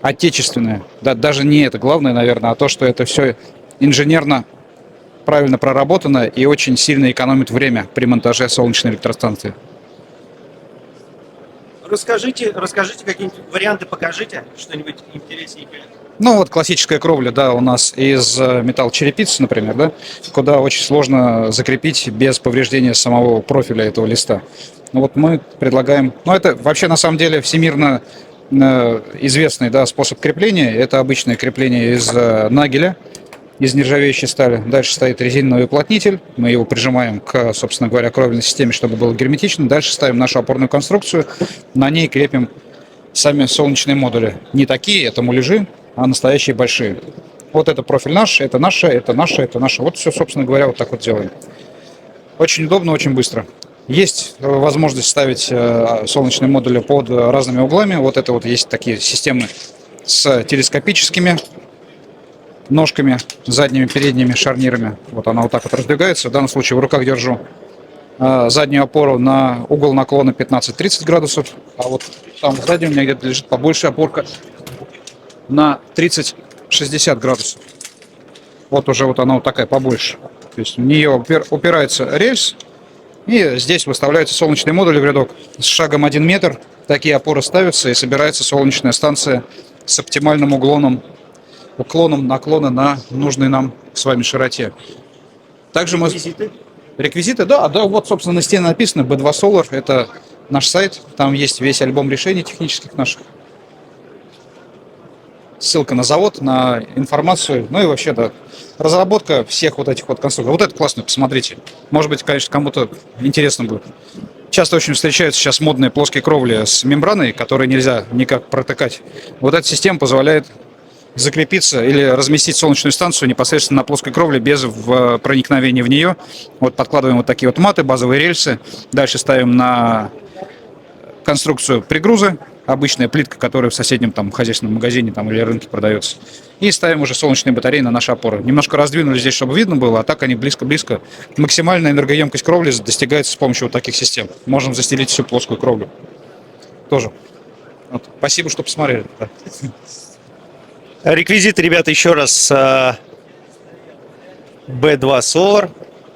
отечественное. Да, даже не это главное, наверное, а то, что это все инженерно правильно проработано и очень сильно экономит время при монтаже солнечной электростанции. Расскажите какие-нибудь варианты, покажите что-нибудь интересненькое. Ну вот классическая кровля, да, у нас из металлочерепицы, например, да, куда очень сложно закрепить без повреждения самого профиля этого листа. Ну вот мы предлагаем, ну это вообще на самом деле всемирно известный, да, способ крепления. Это обычное крепление из нагеля, из нержавеющей стали. Дальше стоит резиновый уплотнитель. Мы его прижимаем к, собственно говоря, кровельной системе, чтобы было герметично. Дальше ставим нашу опорную конструкцию. На ней крепим сами солнечные модули. Не такие, это муляжи, а настоящие большие. Вот это профиль наш, это наше, это наше, это наше. Вот все, собственно говоря, вот так вот делаем. Очень удобно, очень быстро. Есть возможность ставить солнечные модули под разными углами. Вот это вот есть такие системы с телескопическими ножками, задними, передними шарнирами. Вот она вот так вот раздвигается. В данном случае в руках держу заднюю опору на угол наклона 15-30 градусов. А вот там сзади у меня где-то лежит побольше опорка на 30-60 градусов. Вот уже вот она вот такая побольше. То есть в нее упирается рельс, и здесь выставляются солнечные модули в рядок. С шагом 1 метр такие опоры ставятся, и собирается солнечная станция с оптимальным уклоном наклона на нужной нам с вами широте. Также мы... Реквизиты, да, вот, собственно, на стене написано B2 Solar, это наш сайт, там есть весь альбом решений технических наших. Ссылка на завод, на информацию, ну и вообще, да, разработка всех вот этих вот конструкций. Вот это классно, посмотрите. Может быть, конечно, кому-то интересно будет. Часто очень встречаются сейчас модные плоские кровли с мембраной, которые нельзя никак протыкать. Вот эта система позволяет закрепиться или разместить солнечную станцию непосредственно на плоской кровле без проникновения в нее. Вот подкладываем вот такие вот маты, базовые рельсы. Дальше ставим на конструкцию пригрузы, обычная плитка, которая в соседнем там хозяйственном магазине там, или рынке продается. И ставим уже солнечные батареи на наши опоры. Немножко раздвинули здесь, чтобы видно было, а так они близко-близко. Максимальная энергоемкость кровли достигается с помощью вот таких систем. Можем застелить всю плоскую кровлю. Тоже. Вот. Спасибо, что посмотрели. Реквизиты, ребята, еще раз. B2 Solar.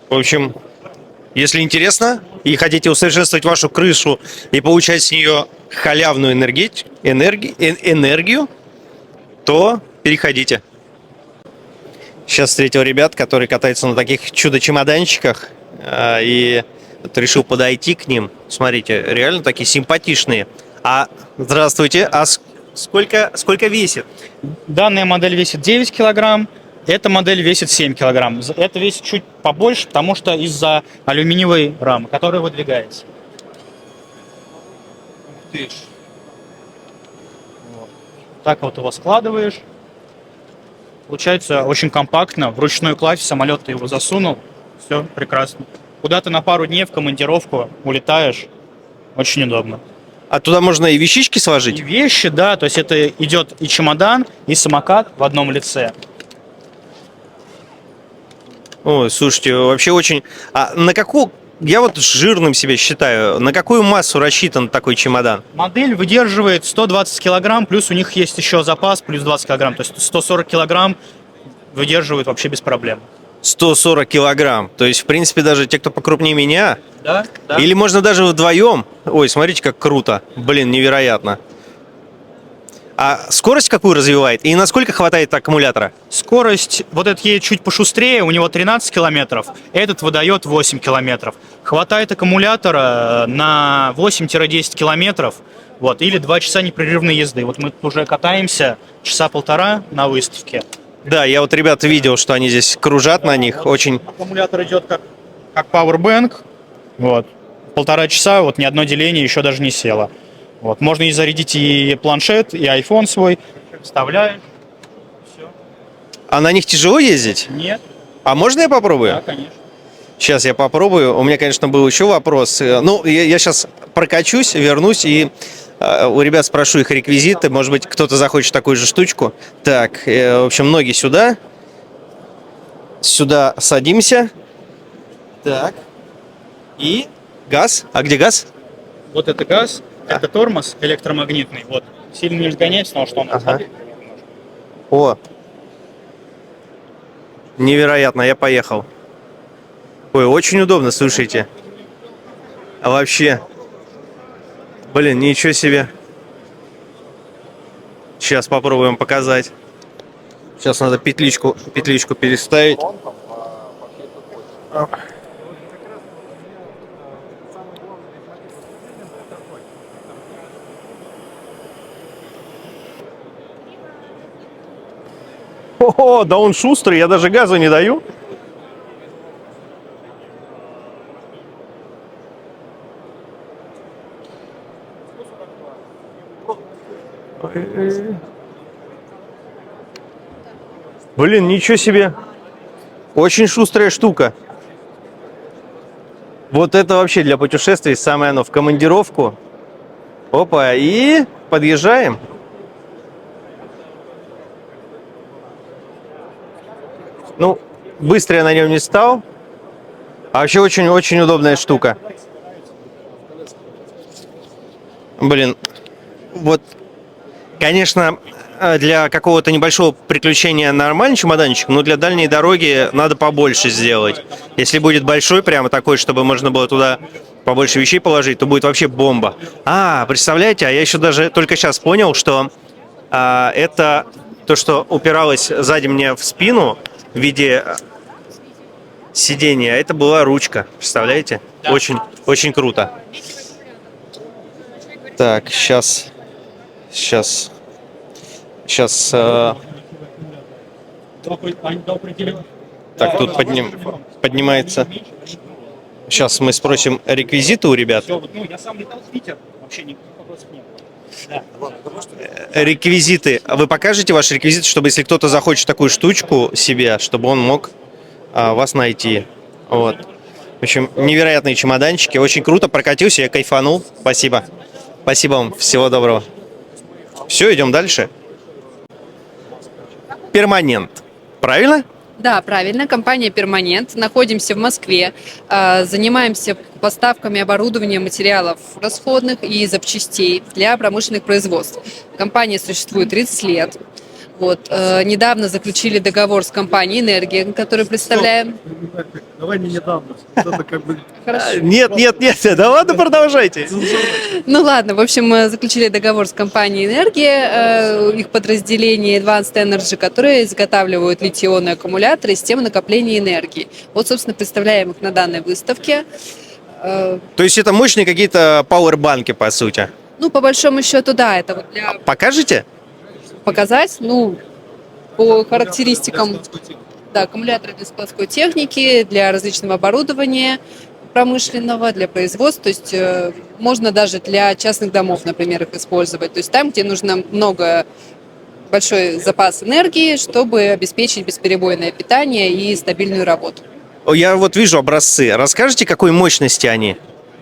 В общем, если интересно и хотите усовершенствовать вашу крышу и получать с нее халявную энергию, то переходите. Сейчас встретил ребят, которые катаются на таких чудо-чемоданчиках. И вот решил подойти к ним. Смотрите, реально такие симпатичные. Здравствуйте. Сколько весит? Данная модель весит 9 килограмм, эта модель весит 7 килограмм. Это весит чуть побольше, потому что из-за алюминиевой рамы, которая выдвигается. Вот. Так вот его складываешь. Получается очень компактно. В ручную кладь в самолет ты его засунул. Все прекрасно. Куда-то на пару дней в командировку улетаешь. Очень удобно. А туда можно и вещички сложить? И вещи, да. То есть это идет и чемодан, и самокат в одном лице. Ой, слушайте, вообще очень... А на какую... Я вот жирным себя считаю. На какую массу рассчитан такой чемодан? Модель выдерживает 120 килограмм, плюс у них есть еще запас, плюс 20 килограмм. То есть 140 килограмм выдерживает вообще без проблем. 140 килограмм. То есть, в принципе, даже те, кто покрупнее меня... Да, да. Или можно даже вдвоем. Ой, смотрите, как круто. Блин, невероятно. А скорость какую развивает? И насколько хватает аккумулятора? Скорость, вот этот едет чуть пошустрее, у него 13 километров, этот выдает 8 километров. Хватает аккумулятора на 8-10 километров, вот, или 2 часа непрерывной езды. Вот мы тут уже катаемся часа полтора на выставке. Да, я вот ребят видел, что они здесь кружат на них, очень... Аккумулятор идет как powerbank, вот, полтора часа, вот ни одно деление еще даже не село. Вот, можно и зарядить и планшет, и iPhone свой, вставляем. Все. А на них тяжело ездить? Нет. А можно я попробую? Да, конечно. Сейчас я попробую. У меня, конечно, был еще вопрос. Ну, я сейчас прокачусь, вернусь и у ребят спрошу их реквизиты. Может быть, кто-то захочет такую же штучку. Так, в общем, ноги сюда. Сюда садимся. Так. И газ. А где газ? Вот это газ, это тормоз электромагнитный. Вот. Сильно не разгоняется, потому что он отходит. О! Невероятно, я поехал. Ой, очень удобно, слушайте. А вообще... Блин, ничего себе. Сейчас попробуем показать. Сейчас надо петличку переставить. О, да он шустрый, я даже газа не даю. Блин, ничего себе. Очень шустрая штука. Вот это вообще для путешествий самое оно. В командировку. Опа, и подъезжаем. Ну, быстро я на нем не стал. А вообще очень-очень удобная штука. Блин, вот, конечно, для какого-то небольшого приключения нормальный чемоданчик, но для дальней дороги надо побольше сделать. Если будет большой, прямо такой, чтобы можно было туда побольше вещей положить, то будет вообще бомба. А, представляете, а я еще даже только сейчас понял, что это то, что упиралось сзади мне в спину в виде сидения, это была ручка, представляете? Очень, очень круто. Так, сейчас. Так, тут поднимается. Сейчас мы спросим реквизиты у ребят. Я сам летал в Питер, вообще никаких вопросов не было. Реквизиты. Вы покажете ваши реквизиты, чтобы если кто-то захочет такую штучку себе, чтобы он мог вас найти. Вот. В общем, невероятные чемоданчики. Очень круто. Прокатился, я кайфанул. Спасибо. Спасибо вам. Всего доброго. Все, идем дальше. Перманент. Правильно? Да, правильно. Компания «Перманент». Находимся в Москве. Занимаемся поставками оборудования, материалов расходных и запчастей для промышленных производств. Компания существует 30 лет. Вот. Недавно заключили договор с компанией «Энергия», которую представляем. Давай не недавно. Это как бы... Нет, да ладно, продолжайте. Ну ладно, в общем, мы заключили договор с компанией «Энергия», их подразделение Advanced Energy, которые изготавливают литий-ионные аккумуляторы и системы накопления энергии. Вот, собственно, представляем их на данной выставке. То есть это мощные какие-то пауэрбанки, по сути? Ну, по большому счету, да, это вот для Покажете? показать, ну, по характеристикам, да, аккумуляторы для складской техники, для различного оборудования промышленного, для производства, то есть можно даже для частных домов, например, их использовать, то есть там, где нужно большой запас энергии, чтобы обеспечить бесперебойное питание и стабильную работу. Я вот вижу образцы. Расскажите, какой мощности они?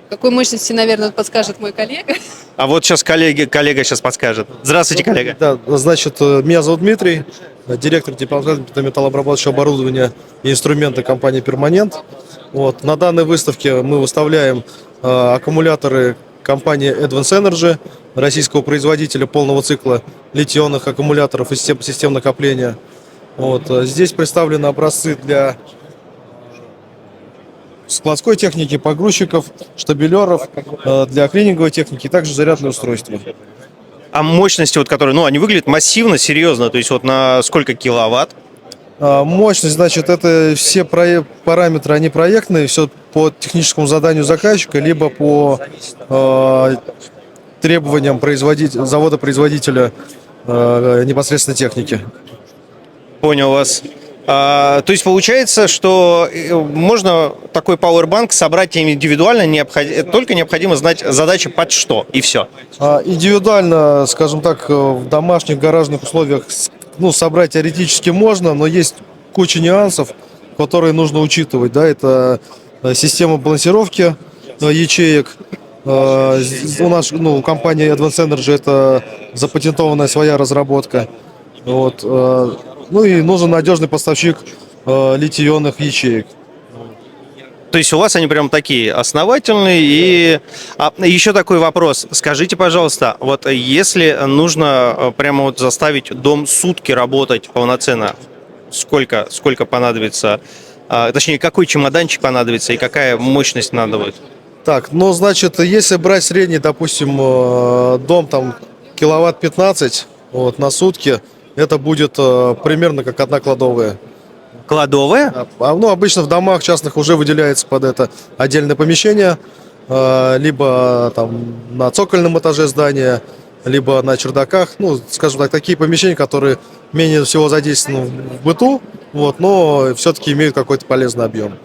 Какой мощности, наверное, подскажет мой коллега. А вот сейчас коллега сейчас подскажет. Здравствуйте, коллега. Да, значит, меня зовут Дмитрий, директор департамента металлообрабатывающего оборудования и инструмента компании «Перманент». Вот. На данной выставке мы выставляем аккумуляторы компании Advance Energy, российского производителя полного цикла литий-ионных аккумуляторов и систем накопления. Вот. Здесь представлены образцы для складской техники, погрузчиков, штабелеров, для клининговой техники и также зарядные устройства. А мощности, вот, которые, ну, они выглядят массивно, серьезно, то есть вот на сколько киловатт? Мощность, значит, это все параметры, они проектные, все по техническому заданию заказчика, либо по требованиям завода-производителя непосредственно техники. Понял вас. То есть получается, что можно такой пауэрбанк собрать индивидуально, только необходимо знать задачи под что, и все. Индивидуально, скажем так, в домашних гаражных условиях, ну, собрать теоретически можно, но есть куча нюансов, которые нужно учитывать. Да, это система балансировки ячеек. У нас, у компании Advance Energy это запатентованная своя разработка. Вот. Ну и нужен надежный поставщик литий-ионных ячеек. То есть у вас они прям такие основательные. И еще такой вопрос. Скажите, пожалуйста, вот если нужно прямо вот заставить дом сутки работать полноценно, сколько понадобится, точнее, какой чемоданчик понадобится и какая мощность надо будет? Так, ну, значит, если брать средний, допустим, дом там киловатт 15 вот, на сутки, это будет примерно как одна кладовая. Кладовая? Ну, обычно в домах частных уже выделяется под это отдельное помещение, либо там на цокольном этаже здания, либо на чердаках. Ну, скажем так, такие помещения, которые менее всего задействованы в быту, вот, но все-таки имеют какой-то полезный объем.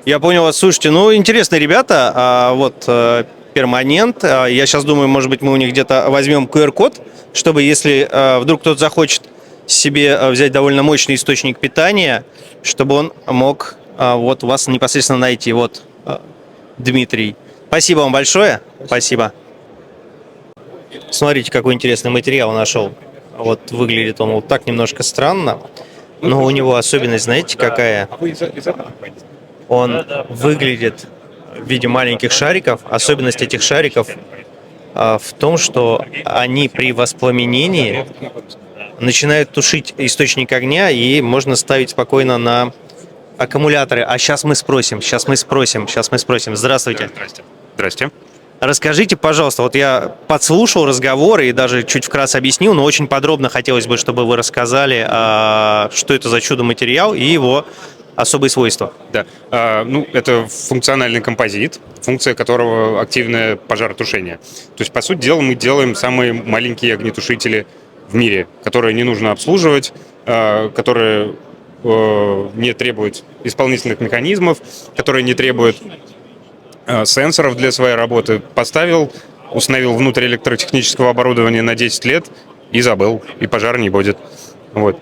Я понял вас. Слушайте, ну, интересные ребята. Вот Перманент. Я сейчас думаю, может быть, мы у них где-то возьмем QR-код, чтобы, если вдруг кто-то захочет себе взять довольно мощный источник питания, чтобы он мог вот вас непосредственно найти. Вот, Дмитрий. Спасибо вам большое. Спасибо. Смотрите, какой интересный материал нашел. Вот выглядит он вот так немножко странно, но у него особенность, знаете, какая? Он выглядит в виде маленьких шариков. Особенность этих шариков в том, что они при воспламенении начинают тушить источник огня, и можно ставить спокойно на аккумуляторы. А сейчас мы спросим. Здравствуйте. Здрасте. Расскажите, пожалуйста, вот я подслушал разговор и даже чуть вкратце объяснил, но очень подробно хотелось бы, чтобы вы рассказали, что это за чудо-материал и его особые свойства. Да. Ну, это функциональный композит, функция которого активное пожаротушение. То есть, по сути дела, мы делаем самые маленькие огнетушители в мире, которые не нужно обслуживать, которые не требуют исполнительных механизмов, которые не требуют сенсоров для своей работы. Поставил, установил внутрь электротехнического оборудования на 10 лет и забыл, и пожар не будет. Вот.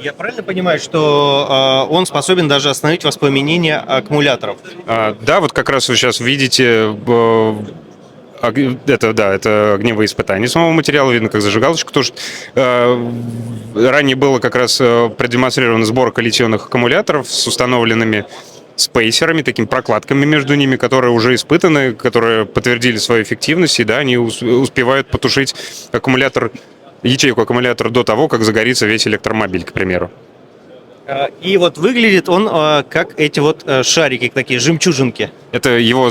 Я правильно понимаю, что он способен даже остановить воспламенение аккумуляторов? Да, вот как раз вы сейчас видите, это огневые испытания самого материала, видно, как зажигалочка тоже. Ранее было как раз продемонстрирована сборка литий-ионных аккумуляторов с установленными спейсерами, такими прокладками между ними, которые уже испытаны, которые подтвердили свою эффективность, и да, они успевают потушить ячейку аккумулятора до того, как загорится весь электромобиль, к примеру. И вот выглядит он как эти вот шарики, такие жемчужинки. Это его,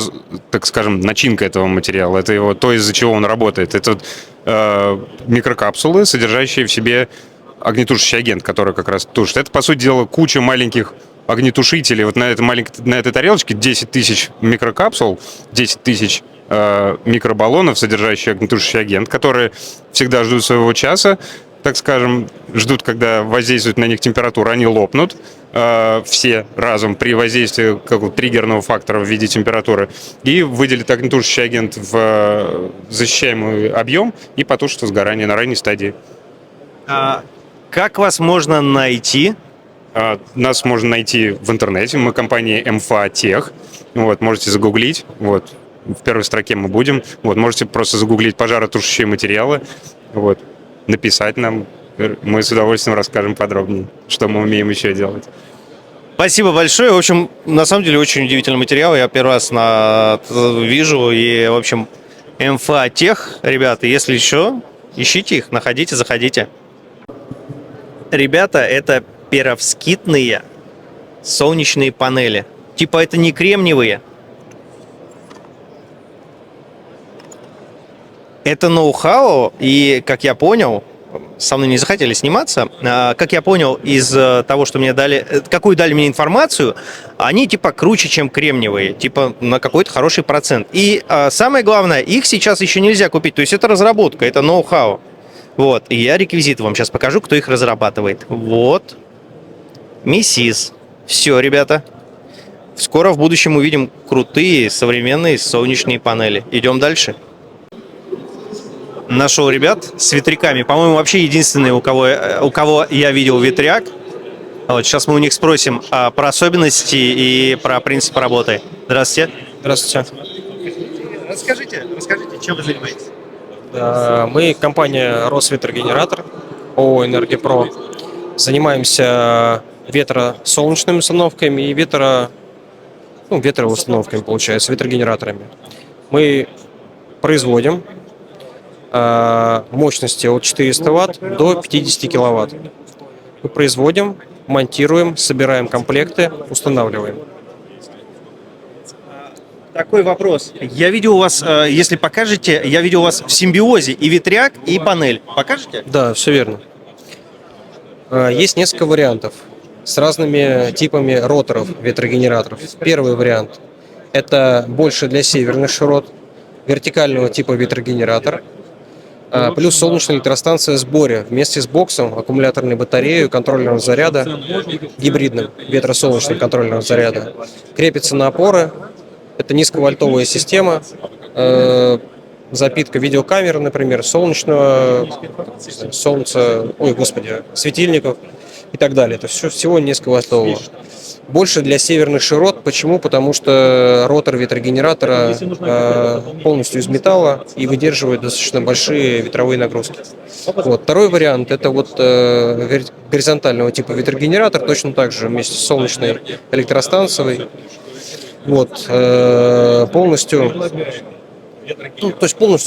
так скажем, начинка этого материала, это его то, из-за чего он работает. Это микрокапсулы, содержащие в себе огнетушащий агент, который как раз тушит. Это, по сути дела, куча маленьких огнетушителей. Вот на этой тарелочке 10 тысяч микрокапсул, 10 тысяч микробаллонов, содержащих огнетушащий агент, которые всегда ждут своего часа, так скажем, ждут, когда воздействует на них температура, они лопнут все разом при воздействии какого-то триггерного фактора в виде температуры и выделит огнетушащий агент в защищаемый объем и потушит возгорание на ранней стадии. Как вас можно найти? Нас можно найти в интернете. Мы компания МФА Тех. Вот, можете загуглить. Вот, в первой строке мы будем. Вот, можете просто загуглить пожаротушащие материалы. Вот, написать нам. Мы с удовольствием расскажем подробнее, что мы умеем еще делать. Спасибо большое. В общем, на самом деле очень удивительный материал. Я первый раз вижу. И, в общем, МФА Тех, ребята, если еще, ищите их, находите, заходите. Ребята, это перовскитные солнечные панели. Типа это не кремниевые. Это ноу-хау, и, как я понял, со мной не захотели сниматься, как я понял из того, что мне дали, какую дали мне информацию, они типа круче, чем кремниевые, типа на какой-то хороший процент. И самое главное, их сейчас еще нельзя купить, то есть это разработка, это ноу-хау. Вот, и я реквизиты вам сейчас покажу, кто их разрабатывает. Вот, Миссис. Все, ребята. Скоро в будущем увидим крутые современные солнечные панели. Идем дальше. Нашел ребят с ветряками. По-моему, вообще единственные, у кого я видел ветряк. Вот, сейчас мы у них спросим про особенности и про принцип работы. Здравствуйте. Здравствуйте. Расскажите, чем вы занимаетесь? Мы компания Росветрогенератор, ООО «Энергипро». Занимаемся ветросолнечными установками и ветроустановками, получается, ветрогенераторами. Мы производим мощности от 400 Вт до 50 киловатт. Мы производим, монтируем, собираем комплекты, устанавливаем. Такой вопрос. Я видел у вас, если покажете, я видел у вас в симбиозе и ветряк, и панель. Покажете? Да, все верно. Есть несколько вариантов с разными типами роторов ветрогенераторов. Первый вариант – это больше для северных широт, вертикального типа ветрогенератор, плюс солнечная электростанция с Боре вместе с боксом, аккумуляторной батареей, контроллером заряда, гибридным ветросолнечным контроллером заряда. Крепится на опоры. Это низковольтовая система, запитка видеокамеры, например, светильников и так далее. Это все всего низковольтового. Больше для северных широт. Почему? Потому что ротор ветрогенератора полностью из металла и выдерживает достаточно большие ветровые нагрузки. Вот. Второй вариант – это горизонтального типа ветрогенератор, точно так же вместе с солнечной электростанцией. Вот, полностью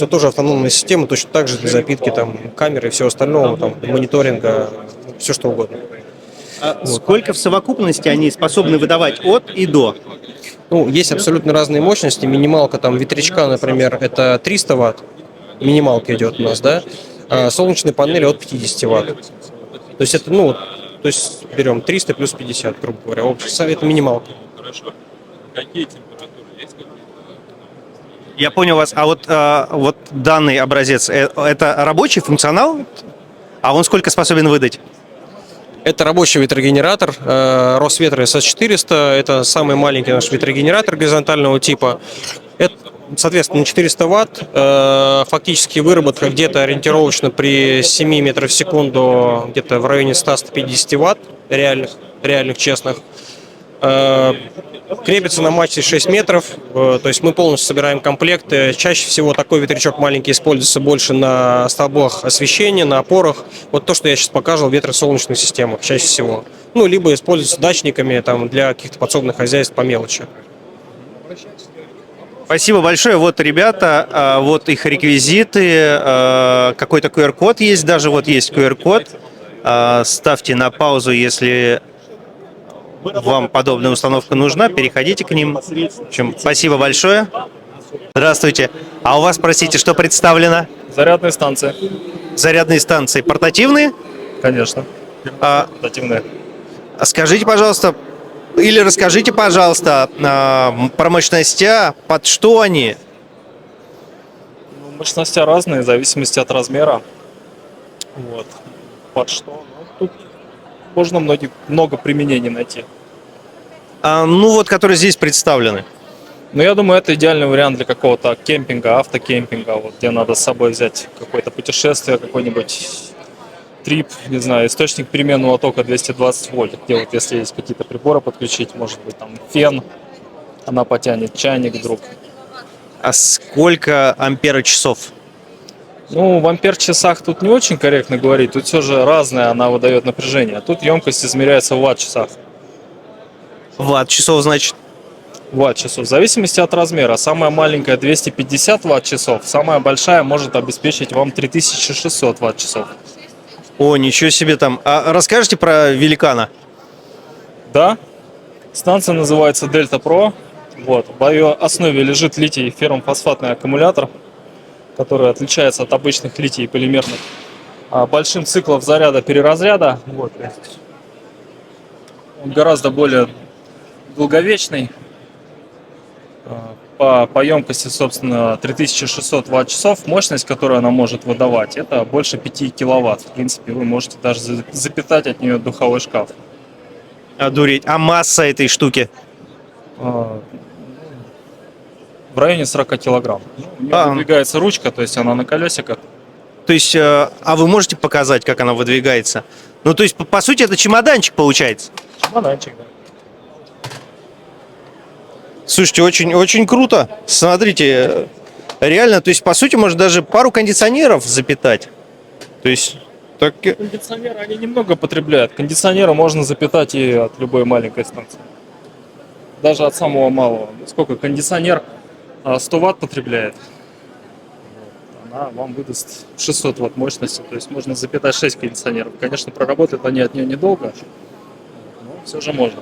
тоже автономная система, точно так же для запитки там, камеры и всего остального, там, мониторинга, все что угодно. Сколько в совокупности они способны выдавать от и до? Ну, есть абсолютно разные мощности. Минималка там ветрячка, например, это 300 Вт. Минималка идет у нас, да? А солнечные панели от 50 Вт. То есть это, берем 300 плюс 50, грубо говоря. Это минималка. Какие температуры есть? Я понял вас. А вот данный образец, это рабочий функционал? А он сколько способен выдать? Это рабочий ветрогенератор Росветра СС-400. Это самый маленький наш ветрогенератор горизонтального типа. Это, соответственно, 400 Вт. Фактически выработка где-то ориентировочно при 7 метров в секунду где-то в районе 100-150 Вт реальных честных. Крепится на мачте 6 метров, то есть мы полностью собираем комплекты. Чаще всего такой ветрячок маленький используется больше на столбах освещения, на опорах. Вот то, что я сейчас показывал в ветросолнечных системах чаще всего. Либо используется дачниками там, для каких-то подсобных хозяйств по мелочи. Спасибо большое. Вот ребята, вот их реквизиты, какой-то QR-код есть, даже вот есть QR-код. Ставьте на паузу, если вам подобная установка нужна, переходите к ним. В общем, спасибо большое. Здравствуйте. А у вас, простите, что представлено? Зарядные станции. Зарядные станции портативные? Конечно. Портативные. Скажите, пожалуйста, или расскажите, пожалуйста, про мощности, под что они? Мощности разные, в зависимости от размера. Вот. Под что? Ну, тут можно много применений найти. Ну вот, которые здесь представлены. Но я думаю, это идеальный вариант для какого-то кемпинга, автокемпинга, вот, где надо с собой взять какое-то путешествие, какой-нибудь трип, не знаю, источник переменного тока 220 вольт, где вот если есть какие-то приборы подключить, может быть там фен, она потянет, чайник вдруг. А сколько ампера-часов? Ну, в ампер-часах тут не очень корректно говорить, тут все же разное, она выдает напряжение. Тут емкость измеряется в ватт-часах. Ватт-часов, значит? Ватт-часов, в зависимости от размера. Самая маленькая 250 ватт-часов, самая большая может обеспечить вам 3600 ватт-часов. О, ничего себе там. А расскажите про великана? Да, станция называется Delta Pro. Вот. В ее основе лежит литий-ферромфосфатный аккумулятор, который отличается от обычных литий-полимерных большим циклом заряда-переразряда. Вот. Он гораздо более долговечный. По емкости, собственно, 3600 ватт-часов. Мощность, которую она может выдавать, это больше 5 киловатт. В принципе, вы можете даже запитать от нее духовой шкаф. Одуреть. А масса этой штуки? В районе 40 килограмм. У нее выдвигается ручка, то есть она на колесиках. То есть, а вы можете показать, как она выдвигается? Ну, то есть, по сути, это чемоданчик получается? Чемоданчик, да. Слушайте, очень круто. Смотрите, реально, то есть, по сути, можно даже пару кондиционеров запитать. То есть, так... Кондиционеры, они немного потребляют. Кондиционеры можно запитать и от любой маленькой станции. Даже от самого малого. Сколько кондиционер 100 ватт потребляет, она вам выдаст 600 ватт мощности. То есть можно запитать 6 кондиционеров. Конечно, проработают они от нее недолго, но все же можно.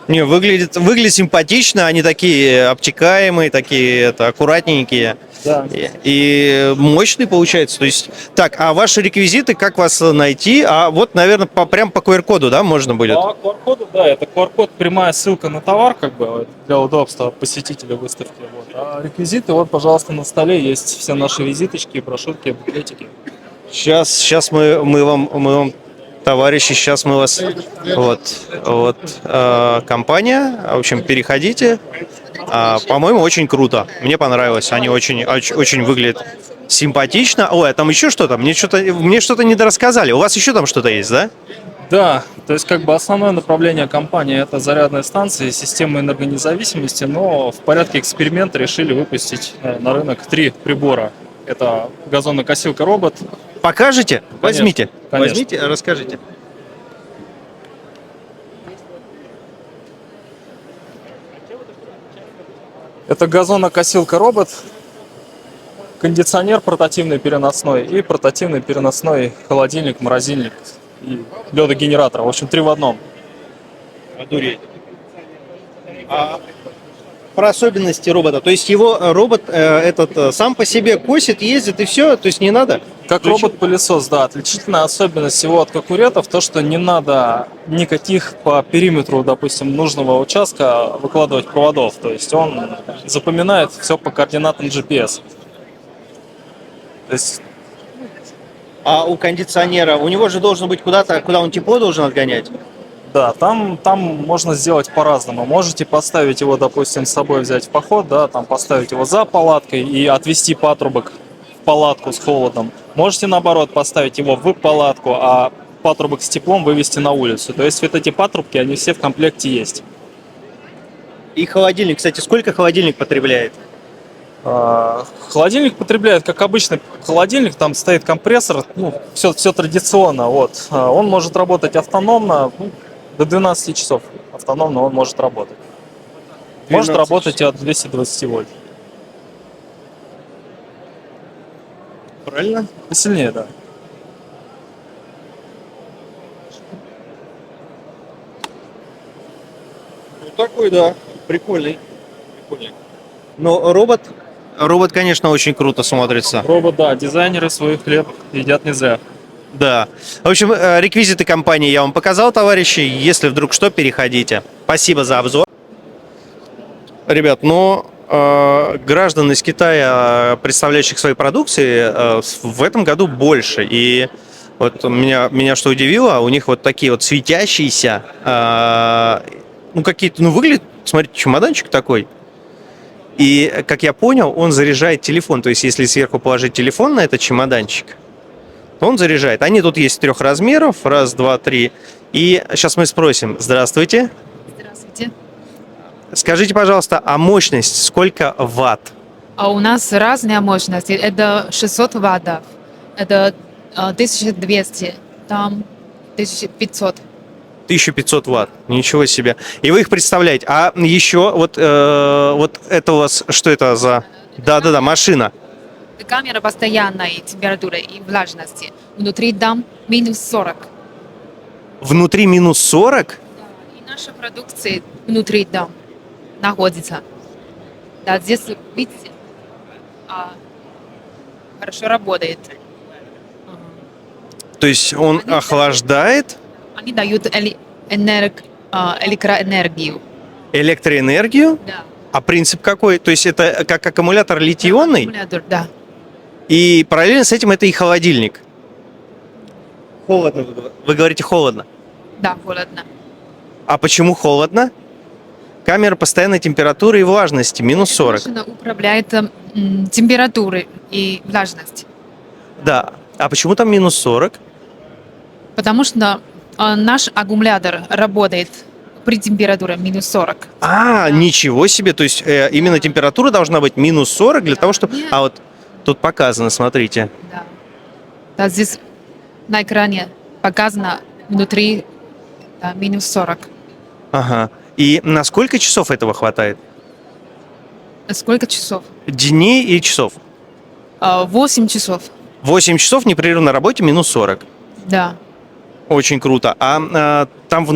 Не, выглядит симпатично, они такие обтекаемые, такие аккуратненькие. Да. И мощные получается. То есть, так, а ваши реквизиты, как вас найти? А вот, наверное, прям по QR-коду, да, можно будет? По QR-коду, да, это QR-код, прямая ссылка на товар, как бы, для удобства посетителя выставки. Вот. А реквизиты, вот, пожалуйста, на столе есть все наши визиточки, брошюрки, буклетики. Сейчас мы вам, товарищи, сейчас мы вас... Вот, компания, в общем, переходите. По-моему, очень круто. Мне понравилось. Они очень выглядят симпатично. Ой, а там еще что-то? Мне что-то недорассказали. У вас еще там что-то есть, да? Да, то есть как бы основное направление компании это зарядные станции, системы энергонезависимости, но в порядке эксперимента решили выпустить на рынок 3 прибора. Это газонокосилка робот. Покажете? Конечно, Возьмите. конечно. Возьмите, расскажите. Это газонокосилка робот, кондиционер портативный переносной и портативный переносной холодильник, морозильник и ледогенератор. В общем, 3 в одном. Одуреть. Про особенности робота. То есть его робот этот сам по себе косит, ездит и все, то есть не надо? Как робот-пылесос, да. Отличительная особенность его от конкурентов то, что не надо никаких по периметру, допустим, нужного участка выкладывать проводов. То есть он запоминает все по координатам GPS. То есть... А у кондиционера, у него же должен быть куда он тепло должен отгонять? Да, там можно сделать по-разному. Можете поставить его, допустим, с собой взять в поход, да, там поставить его за палаткой и отвести патрубок в палатку с холодом. Можете, наоборот, поставить его в палатку, а патрубок с теплом вывести на улицу. То есть вот эти патрубки, они все в комплекте есть. И холодильник, кстати, сколько холодильник потребляет? Холодильник потребляет, как обычно, холодильник, там стоит компрессор, все традиционно. Вот. Он может работать автономно, до 12 часов автономно он может работать. Может работать и от 220 вольт. Правильно? Посильнее, да. Ну, такой, да, прикольный. Но робот, конечно, очень круто смотрится. Робот, да, дизайнеры свой хлеб едят не зря. Да. В общем, реквизиты компании я вам показал, товарищи. Если вдруг что, переходите. Спасибо за обзор. Ребят, ну, граждан из Китая, представляющих свои продукции, в этом году больше. И вот меня что удивило, у них вот такие вот светящиеся, ну какие-то, ну выглядит, смотрите, чемоданчик такой. И, как я понял, он заряжает телефон. То есть, если сверху положить телефон на этот чемоданчик, то он заряжает. Они тут есть 3 размеров. 1, 2, 3. И сейчас мы спросим. Здравствуйте. Здравствуйте. Скажите, пожалуйста, а мощность сколько ватт? А у нас разные мощности. Это 600 ваттов, это 1200, там 1500. 1500 ватт. Ничего себе. И вы их представляете. А еще вот это у вас, что это за... Да-да-да, машина. Камера постоянной температуры и влажности. Внутри там минус 40. Внутри минус 40? И наша продукция внутри там находится. Да, здесь, видите, хорошо работает. То есть он охлаждает? Они дают электроэнергию. Электроэнергию? Да. А принцип какой? То есть это как аккумулятор литий-ионный? Аккумулятор, да. И параллельно с этим это и холодильник. Холодно. Вы говорите холодно. Да, холодно. А почему холодно? Камера постоянной температуры и влажности, минус 40. Машина управляет температурой и влажностью. Да. А почему там минус 40? Потому что наш аккумулятор работает при температуре минус 40. Ничего себе. То есть именно температура должна быть минус 40 для того, чтобы... А вот тут показано, смотрите. Да, здесь на экране показано внутри минус 40. Ага. И на сколько часов этого хватает? Сколько часов? Дней и часов? 8 часов. 8 часов непрерывно на работе, минус 40. Да. Очень круто. Там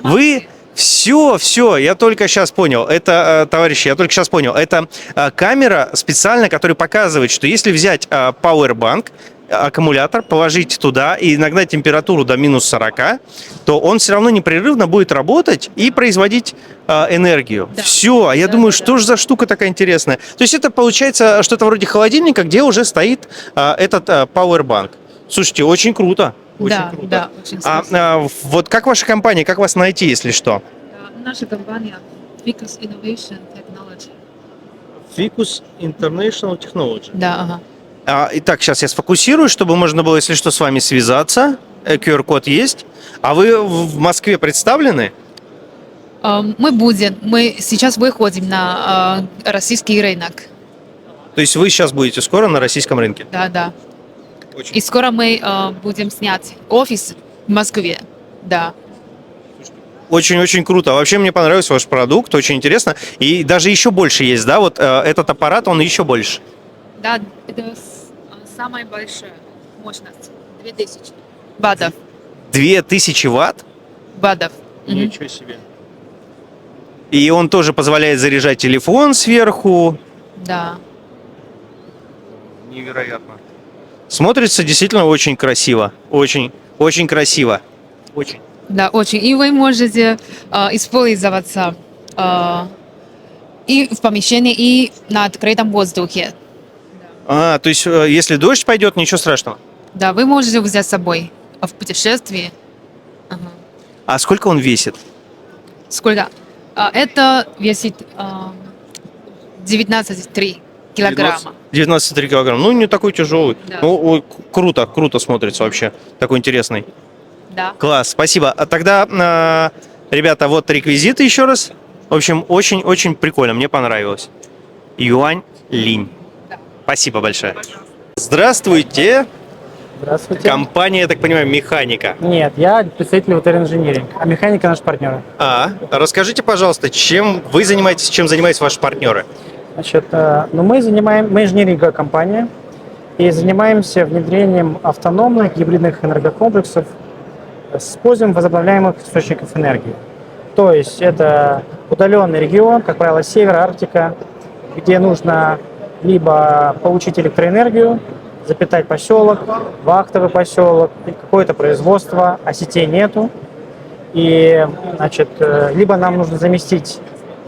вы... Все, я только сейчас понял. Это, товарищи, я только сейчас понял. Это камера специальная, которая показывает, что если взять Powerbank, аккумулятор, положить туда и нагнать температуру до минус 40, то он все равно непрерывно будет работать и производить энергию. Да. Все. А я думаю, что же за штука такая интересная. То есть это получается что-то вроде холодильника, где уже стоит этот Powerbank. Слушайте, очень круто. Очень круто. Да, очень спасибо. Вот как ваша компания, как вас найти, если что? Наша компания Ficus Innovation Technology. Ficus International Technology. Да, ага. Итак, сейчас я сфокусирую, чтобы можно было, если что, с вами связаться. QR-код есть. А вы в Москве представлены? Мы сейчас выходим на российский рынок. То есть вы сейчас будете скоро на российском рынке? Да. И скоро мы будем снять офис в Москве. Да. Очень-очень круто. Вообще мне понравился ваш продукт, очень интересно. И даже еще больше есть, да? Вот этот аппарат, он еще больше. Да, это самая большая мощность. 2000 ваттов. 2000 ватт? Ваттов. Ничего себе. И он тоже позволяет заряжать телефон сверху. Да. Невероятно. Смотрится действительно очень красиво. Очень красиво. Очень. Да, очень. И вы можете использоваться и в помещении, и на открытом воздухе. То есть если дождь пойдет, ничего страшного? Да, вы можете взять с собой в путешествии. Ага. А сколько он весит? Сколько? Это весит 19,3 килограмма. 19,3 килограмма. Ну, не такой тяжелый. Да. Ну, круто смотрится вообще. Такой интересный. Да. Класс, спасибо. А тогда, ребята, вот реквизиты еще раз. В общем, очень прикольно. Мне понравилось. Юань Линь. Да. Спасибо большое. Здравствуйте. Здравствуйте. Компания, я так понимаю, «Механика». Нет, я представитель Water Engineering, а «Механика» наш партнер. Расскажите, пожалуйста, чем вы занимаетесь, чем занимаются ваши партнеры? Значит, мы инжиниринговая компания и занимаемся внедрением автономных гибридных энергокомплексов с использованием возобновляемых источников энергии. То есть это удаленный регион, как правило, север, Арктика, где нужно либо получить электроэнергию, запитать поселок, вахтовый поселок, какое-то производство, а сетей нету. И, значит, либо нам нужно заместить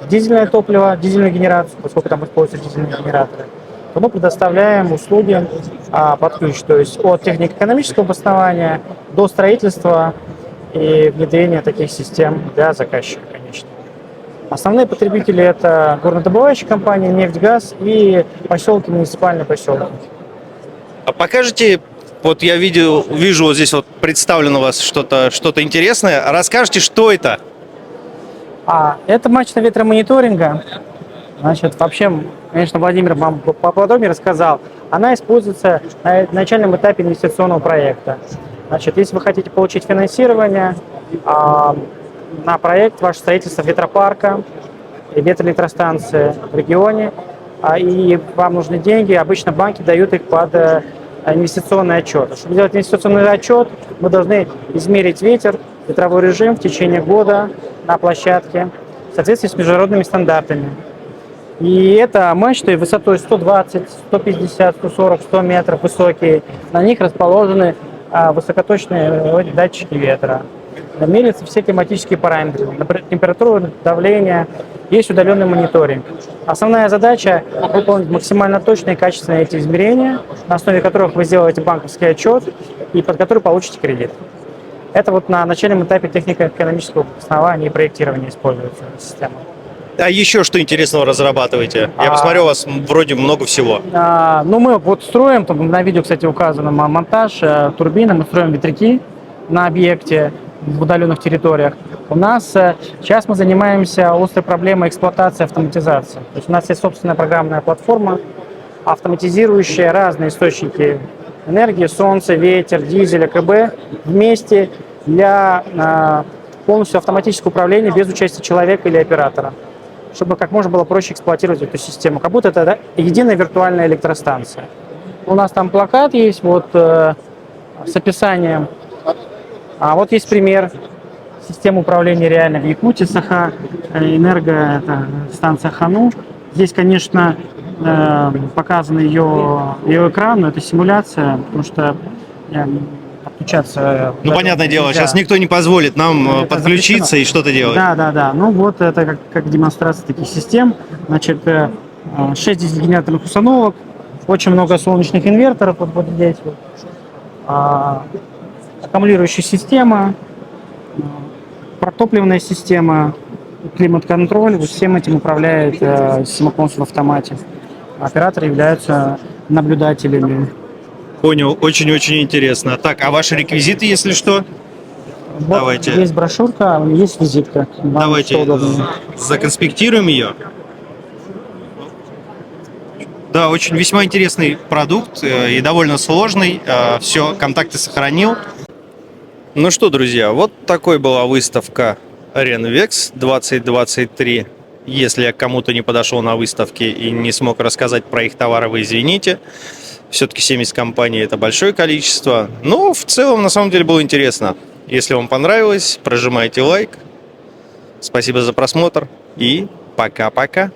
дизельное топливо, дизельную генерацию, поскольку там используются дизельные генераторы, то мы предоставляем услуги под ключ, то есть от технико-экономического обоснования до строительства и внедрения таких систем для заказчика, конечно. Основные потребители – это горнодобывающие компании, нефть, газ и поселки, муниципальные поселки. А покажите, вот я вижу вот здесь вот представлено у вас что-то интересное. Расскажите, что это? Это мачта ветромониторинга. Значит, вообще, конечно, Владимир вам поподробнее рассказал. Она используется на начальном этапе инвестиционного проекта. Значит, если вы хотите получить финансирование на проект ваше строительство ветропарка и ветроэлектростанции в регионе, и вам нужны деньги, обычно банки дают их под инвестиционный отчет. Чтобы сделать инвестиционный отчет, мы должны измерить ветровой режим в течение года на площадке в соответствии с международными стандартами. И это мачты высотой 120, 150, 140, 100 метров высокие. На них расположены высокоточные датчики ветра. Меряются все климатические параметры, температура, давление, есть удаленный мониторинг. Основная задача – выполнить максимально точные и качественные эти измерения, на основе которых вы сделаете банковский отчет и под который получите кредит. Это вот на начальном этапе технико-экономического основания и проектирования используется система. А еще что интересного разрабатываете? Я посмотрел, у вас вроде много всего. Ну, мы вот строим, там на видео, кстати, указано монтаж турбины, мы строим ветряки на объекте в удаленных территориях. У нас сейчас мы занимаемся острой проблемой эксплуатации, автоматизации. То есть у нас есть собственная программная платформа, автоматизирующая разные источники энергии, солнце, ветер, дизель, АКБ вместе для полностью автоматического управления без участия человека или оператора, чтобы как можно было проще эксплуатировать эту систему, как будто это единая виртуальная электростанция. У нас там плакат есть вот с описанием. А вот есть пример системы управления реально в Якутии, Саха, это станция Хану. Здесь, конечно, показан ее экран, но это симуляция, потому что подключаться... Ну, понятное дело, нельзя. сейчас никто не позволит нам подключиться и что-то делать. Да. Ну вот это как демонстрация таких систем. Значит, 6 дизель-генераторных установок, очень много солнечных инверторов вот здесь. Аккумулирующая система, протопливная система, климат-контроль. Всем этим управляет система полностью в автомате. Операторы являются наблюдателями. Понял, очень-очень интересно. Так, а ваши реквизиты, если что? Вот Давайте. Есть брошюрка, есть визитка. Давайте законспектируем ее. Да, очень весьма интересный продукт и довольно сложный. Все, контакты сохранил. Ну что, друзья, вот такой была выставка Renvex 2023. Если я кому-то не подошел на выставке и не смог рассказать про их товары, вы извините. Все-таки 70 компаний – это большое количество. Но в целом, на самом деле, было интересно. Если вам понравилось, прожимайте лайк. Спасибо за просмотр и пока-пока.